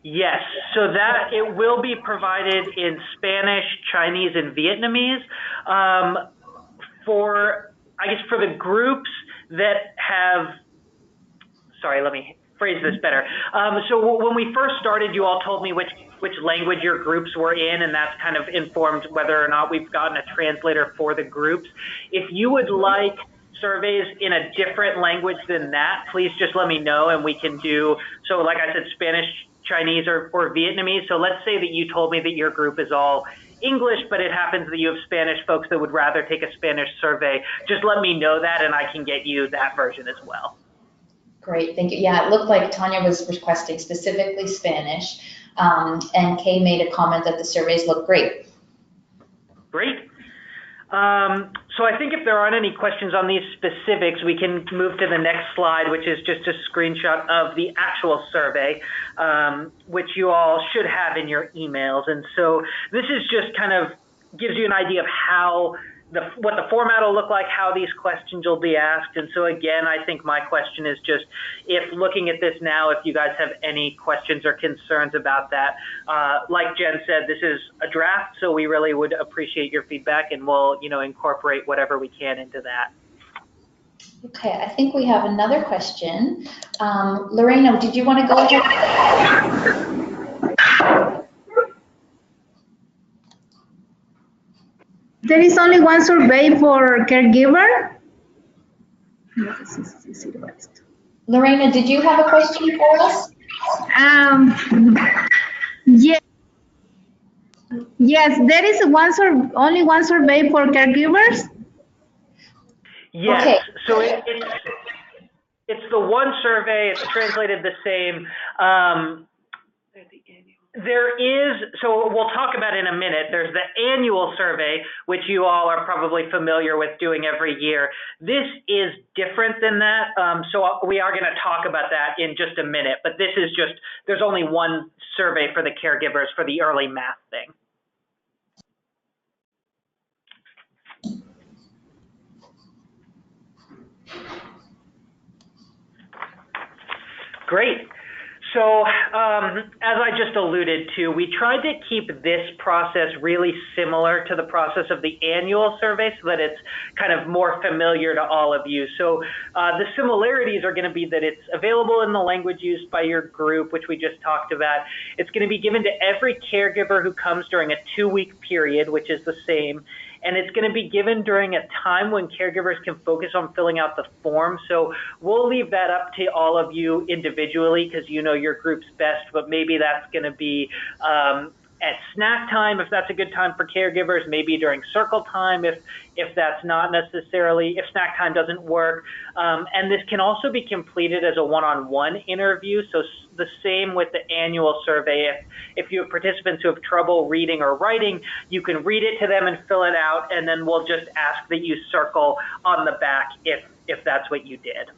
Yes, so that it will be provided in Spanish, Chinese, and Vietnamese. For the groups that have, sorry, let me phrase this better. So when we first started, you all told me which language your groups were in, and that's kind of informed whether or not we've gotten a translator for the groups. If you would like surveys in a different language than that, please just let me know and we can do, so like I said, Spanish, Chinese, or Vietnamese. So let's say that you told me that your group is all English, but it happens that you have Spanish folks that would rather take a Spanish survey. Just let me know that and I can get you that version as well. Great, thank you. Yeah, it looked like Tanya was requesting specifically Spanish, and Kay made a comment that the surveys look great. Great. So I think if there aren't any questions on these specifics, we can move to the next slide, which is just a screenshot of the actual survey, which you all should have in your emails. And so this is just kind of gives you an idea of how what the format will look like, how these questions will be asked. And so again, I think my question is just, if looking at this now, if you guys have any questions or concerns about that. Like Jen said, this is a draft, so we really would appreciate your feedback, and we'll incorporate whatever we can into that. Okay, I think we have another question. Lorena, did you want to go ahead? There is only one survey for caregiver. Lorena, did you have a question for us? Yes, there is only one survey for caregivers. Yes, okay. So it's the one survey. It's translated the same. There is, so we'll talk about in a minute, there's the annual survey, which you all are probably familiar with doing every year. This is different than that, so we are going to talk about that in just a minute, but this is just, there's only one survey for the caregivers for the early math thing. Great. So, as I just alluded to, we tried to keep this process really similar to the process of the annual survey so that it's kind of more familiar to all of you. So the similarities are going to be that it's available in the language used by your group, which we just talked about. It's going to be given to every caregiver who comes during a 2-week period, which is the same. And it's going to be given during a time when caregivers can focus on filling out the form. So we'll leave that up to all of you individually because you know your group's best, but maybe that's going to be at snack time if that's a good time for caregivers, maybe during circle time if that's not necessarily, if snack time doesn't work. And this can also be completed as a one-on-one interview. So the same with the annual survey. If you have participants who have trouble reading or writing, you can read it to them and fill it out, and then we'll just ask that you circle on the back if that's what you did.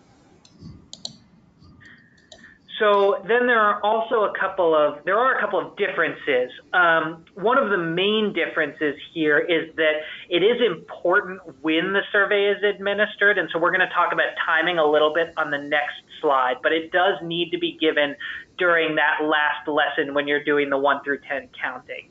So then there are also a couple of differences. One of the main differences here is that it is important when the survey is administered, and so we're going to talk about timing a little bit on the next slide, but it does need to be given during that last lesson when you're doing the 1 through 10 counting.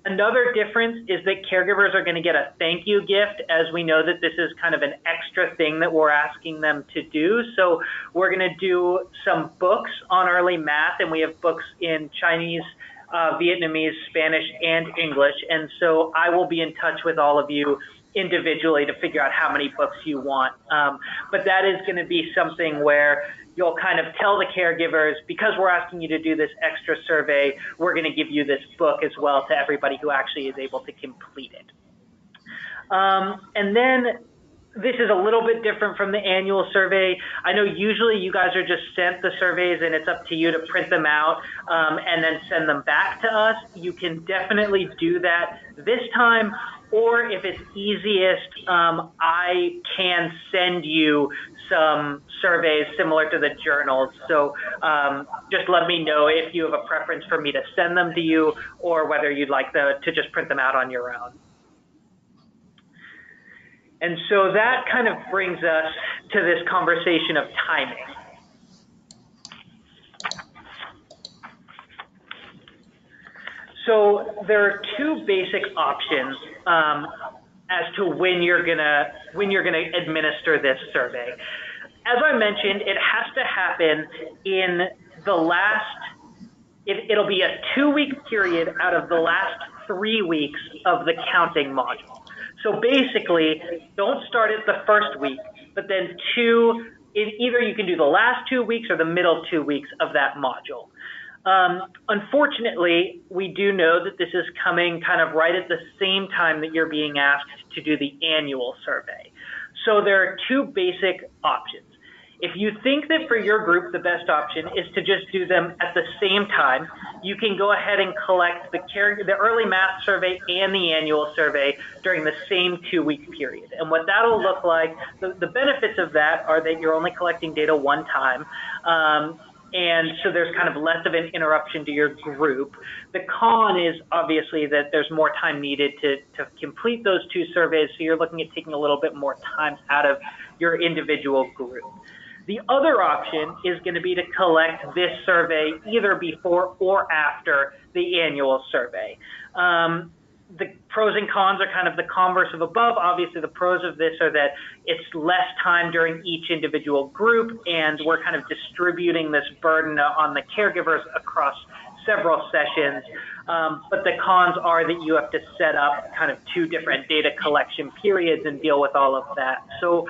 Another difference is that caregivers are going to get a thank you gift, as we know that this is kind of an extra thing that we're asking them to do. So we're going to do some books on early math, and we have books in Chinese, Vietnamese, Spanish, and English. And so I will be in touch with all of you individually to figure out how many books you want. But that is going to be something where you'll kind of tell the caregivers, because we're asking you to do this extra survey, we're going to give you this book as well to everybody who actually is able to complete it. And then this is a little bit different from the annual survey. I know usually you guys are just sent the surveys and it's up to you to print them out and then send them back to us. You can definitely do that this time, or if it's easiest, I can send you some surveys similar to the journals. So just let me know if you have a preference for me to send them to you or whether you'd like to just print them out on your own. And so that kind of brings us to this conversation of timing. So there are two basic options as to when you're gonna administer this survey. As I mentioned, it has to happen in the last. It'll be a 2-week period out of the last 3 weeks of the counting module. So basically, don't start at the first week, but then either you can do the last 2 weeks or the middle 2 weeks of that module. Unfortunately, we do know that this is coming kind of right at the same time that you're being asked to do the annual survey. So there are two basic options. If you think that for your group the best option is to just do them at the same time, you can go ahead and collect the early math survey and the annual survey during the same 2-week period. And what that'll look like, the benefits of that are that you're only collecting data one time. And so there's kind of less of an interruption to your group. The con is obviously that there's more time needed to complete those 2 surveys. So you're looking at taking a little bit more time out of your individual group. The other option is going to be to collect this survey either before or after the annual survey. The pros and cons are kind of the converse of above. Obviously, the pros of this are that it's less time during each individual group, and we're kind of distributing this burden on the caregivers across several sessions. But the cons are that you have to set up kind of 2 different data collection periods and deal with all of that. So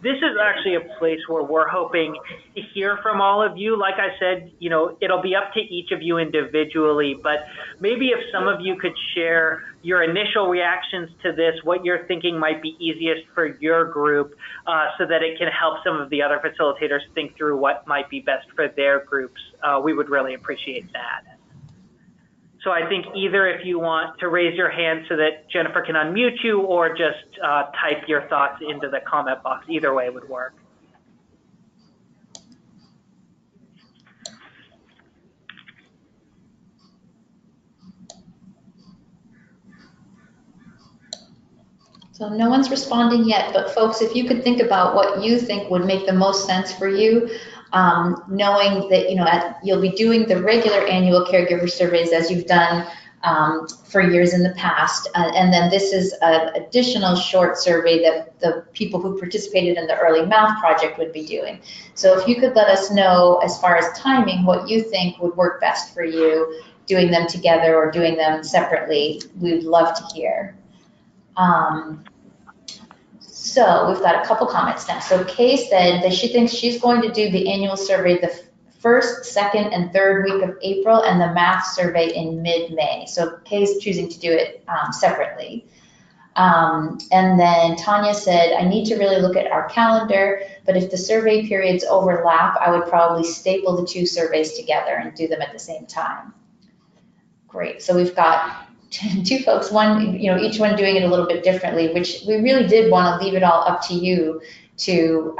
this is actually a place where we're hoping to hear from all of you. Like I said, you know, it'll be up to each of you individually, but maybe if some of you could share your initial reactions to this, what you're thinking might be easiest for your group, so that it can help some of the other facilitators think through what might be best for their groups. We would really appreciate that. So I think either if you want to raise your hand so that Jennifer can unmute you, or just type your thoughts into the comment box, either way would work. So no one's responding yet, but folks, if you could think about what you think would make the most sense for you, knowing that, you'll be doing the regular annual caregiver surveys as you've done for years in the past. And then this is an additional short survey that the people who participated in the early math project would be doing. So if you could let us know, as far as timing, what you think would work best for you, doing them together or doing them separately, we'd love to hear. So we've got a couple comments now. So Kay said that she thinks she's going to do the annual survey the first, second, and third week of April, and the math survey in mid-May. So Kay's choosing to do it separately. And then Tanya said, I need to really look at our calendar, but if the survey periods overlap, I would probably staple the 2 surveys together and do them at the same time. Great. So we've got 2 folks, each one doing it a little bit differently, which we really did want to leave it all up to you to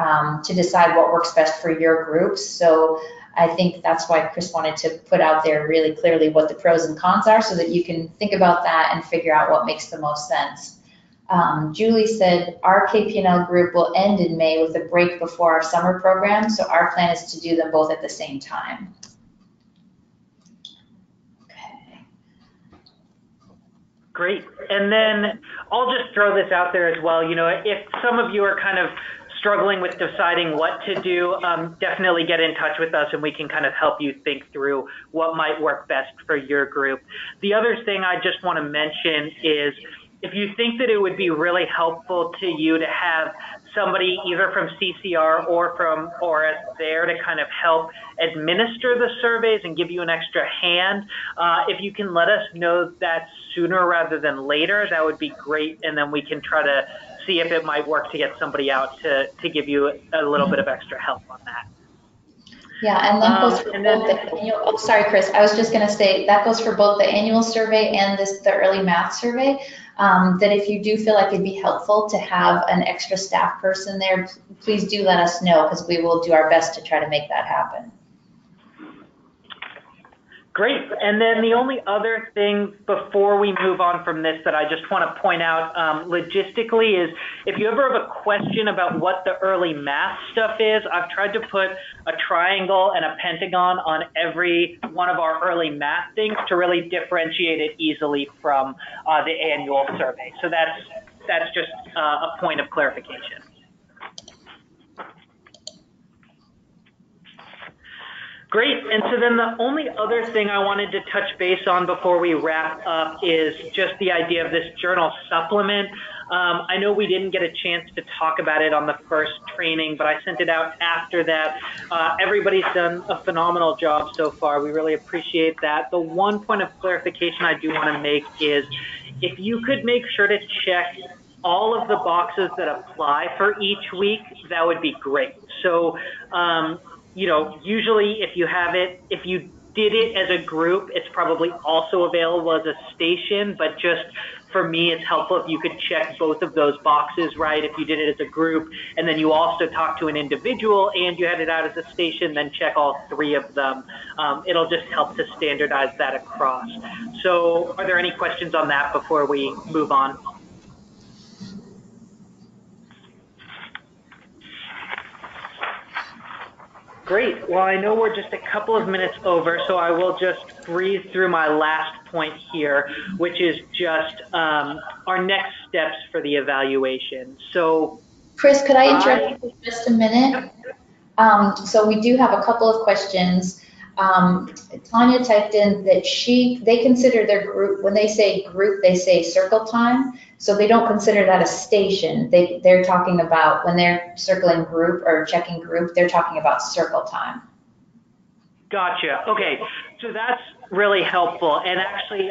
decide what works best for your groups. So I think that's why Chris wanted to put out there really clearly what the pros and cons are, so that you can think about that and figure out what makes the most sense. Julie said our KP&L group will end in May with a break before our summer program, so our plan is to do them both at the same time. Great. And then I'll just throw this out there as well. If some of you are kind of struggling with deciding what to do, definitely get in touch with us and we can kind of help you think through what might work best for your group. The other thing I just want to mention is, if you think that it would be really helpful to you to have somebody either from CCR or from ORIS there to kind of help administer the surveys and give you an extra hand, if you can let us know that sooner rather than later, that would be great. And then we can try to see if it might work to get somebody out to give you a little bit of extra help on that. Yeah, and that goes for both the annual, oh, sorry, Chris, I was just going to say that goes for both the annual survey and the early math survey. That if you do feel like it'd be helpful to have an extra staff person there, please do let us know, because we will do our best to try to make that happen. Great. And then the only other thing before we move on from this that I just want to point out logistically is, if you ever have a question about what the early math stuff is, I've tried to put a triangle and a pentagon on every one of our early math things to really differentiate it easily from the annual survey. So that's just a point of clarification. Great. And so then the only other thing I wanted to touch base on before we wrap up is just the idea of this journal supplement. I know we didn't get a chance to talk about it on the first training, but I sent it out after that. Everybody's done a phenomenal job so far. We really appreciate that. The one point of clarification I do want to make is, if you could make sure to check all of the boxes that apply for each week, that would be great. So, usually if you did it as a group, it's probably also available as a station, but just for me, it's helpful if you could check both of those boxes, right? If you did it as a group, and then you also talk to an individual and you had it out as a station, then check all 3 of them. It'll just help to standardize that across. So are there any questions on that before we move on? Great. Well, I know we're just a couple of minutes over, so I will just breeze through my last point here, which is just our next steps for the evaluation. So, Chris, could I interrupt you for just a minute? So we do have a couple of questions. Tanya typed in that they consider their group, when they say group, they say circle time. So they don't consider that a station. They're talking about, when they're circling group or checking group, they're talking about circle time. Gotcha. Okay. So that's really helpful. And actually,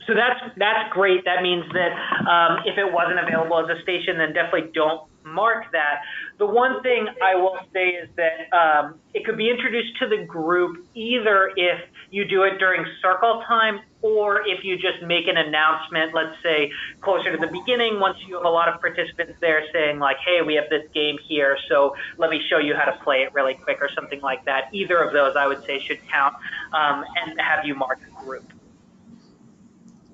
so that's great. That means that if it wasn't available as a station, then definitely don't mark that. The one thing I will say is that it could be introduced to the group either if you do it during circle time, or if you just make an announcement, let's say closer to the beginning, once you have a lot of participants there saying like, hey, we have this game here, so let me show you how to play it really quick, or something like that. Either of those I would say should count and have you mark a group.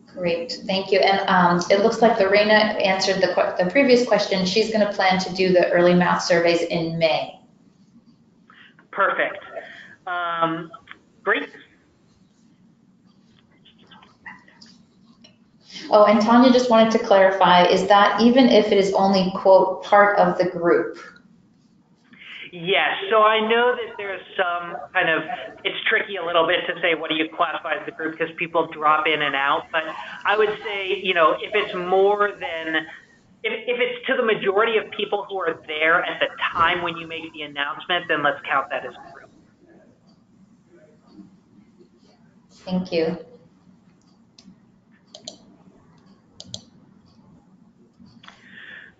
Great, thank you. And it looks like Lorena answered the previous question. She's going to plan to do the early math surveys in May. Perfect. Great. Oh, and Tanya just wanted to clarify, is that even if it is only, quote, part of the group? Yes, so I know that there's some kind of, it's tricky a little bit to say what do you classify as the group because people drop in and out, but I would say, you know, if it's more than, if it's to the majority of people who are there at the time when you make the announcement, then let's count that as a group. Thank you.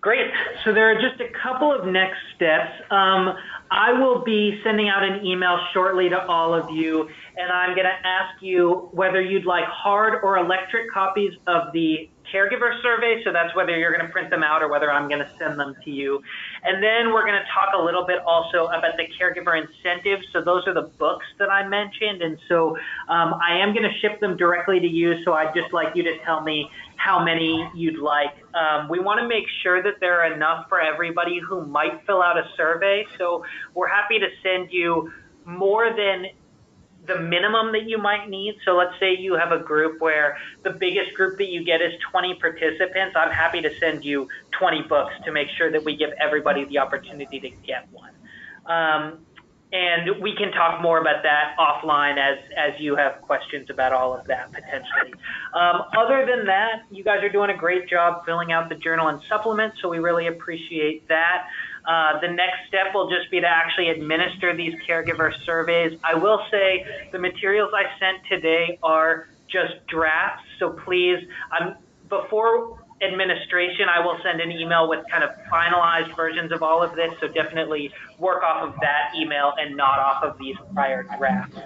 Great. So there are just a couple of next steps. I will be sending out an email shortly to all of you, and I'm going to ask you whether you'd like hard or electric copies of the caregiver survey. So that's whether you're going to print them out or whether I'm going to send them to you. And then we're going to talk a little bit also about the caregiver incentives. So those are the books that I mentioned. And so I am going to ship them directly to you. So I'd just like you to tell me how many you'd like. We want to make sure that there are enough for everybody who might fill out a survey. So we're happy to send you more than the minimum that you might need. So let's say you have a group where the biggest group that you get is 20 participants. I'm happy to send you 20 books to make sure that we give everybody the opportunity to get one. And we can talk more about that offline as you have questions about all of that potentially. Other than that, you guys are doing a great job filling out the journal and supplement, so we really appreciate that. The next step will just be to actually administer these caregiver surveys. I will say the materials I sent today are just drafts, so please, before administration, I will send an email with kind of finalized versions of all of this, so definitely work off of that email and not off of these prior drafts.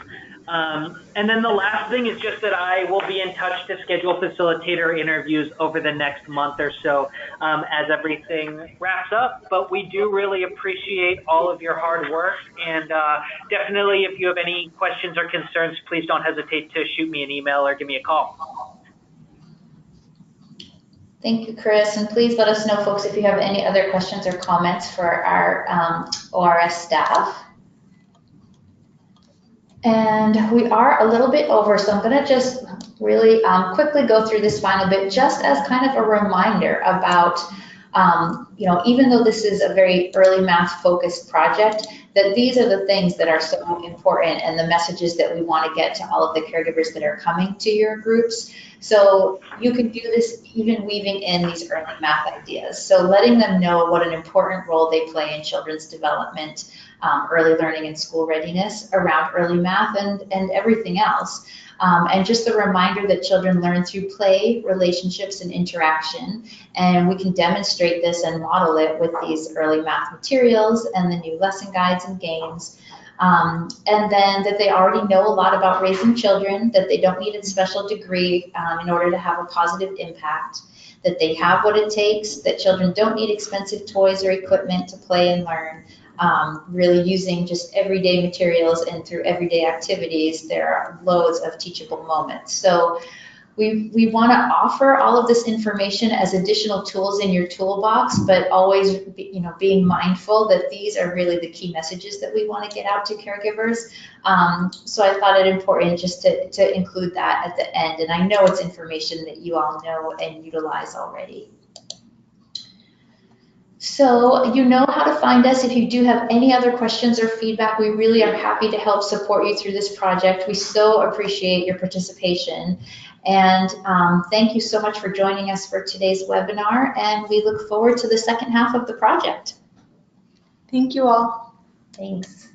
And then the last thing is just that I will be in touch to schedule facilitator interviews over the next month or so as everything wraps up. But we do really appreciate all of your hard work, and definitely if you have any questions or concerns, please don't hesitate to shoot me an email or give me a call. Thank you, Chris. And please let us know, folks, if you have any other questions or comments for our ORS staff. And we are a little bit over, so I'm going to just really quickly go through this final bit just as kind of a reminder about, you know, even though this is a very early math focused project, that these are the things that are so important and the messages that we want to get to all of the caregivers that are coming to your groups. So you can do this even weaving in these early math ideas. So letting them know what an important role they play in children's development, early learning and school readiness around early math and everything else. And just a reminder that children learn through play, relationships, and interaction. And we can demonstrate this and model it with these early math materials and the new lesson guides and games. And then that they already know a lot about raising children, that they don't need a special degree in order to have a positive impact, that they have what it takes, that children don't need expensive toys or equipment to play and learn. Really using just everyday materials and through everyday activities, there are loads of teachable moments. So we want to offer all of this information as additional tools in your toolbox, but always being mindful that these are really the key messages that we want to get out to caregivers. So I thought it important just to include that at the end. And I know it's information that you all know and utilize already. So you know how to find us. If you do have any other questions or feedback, we really are happy to help support you through this project. We so appreciate your participation. And thank you so much for joining us for today's webinar. And we look forward to the second half of the project. Thank you all. Thanks.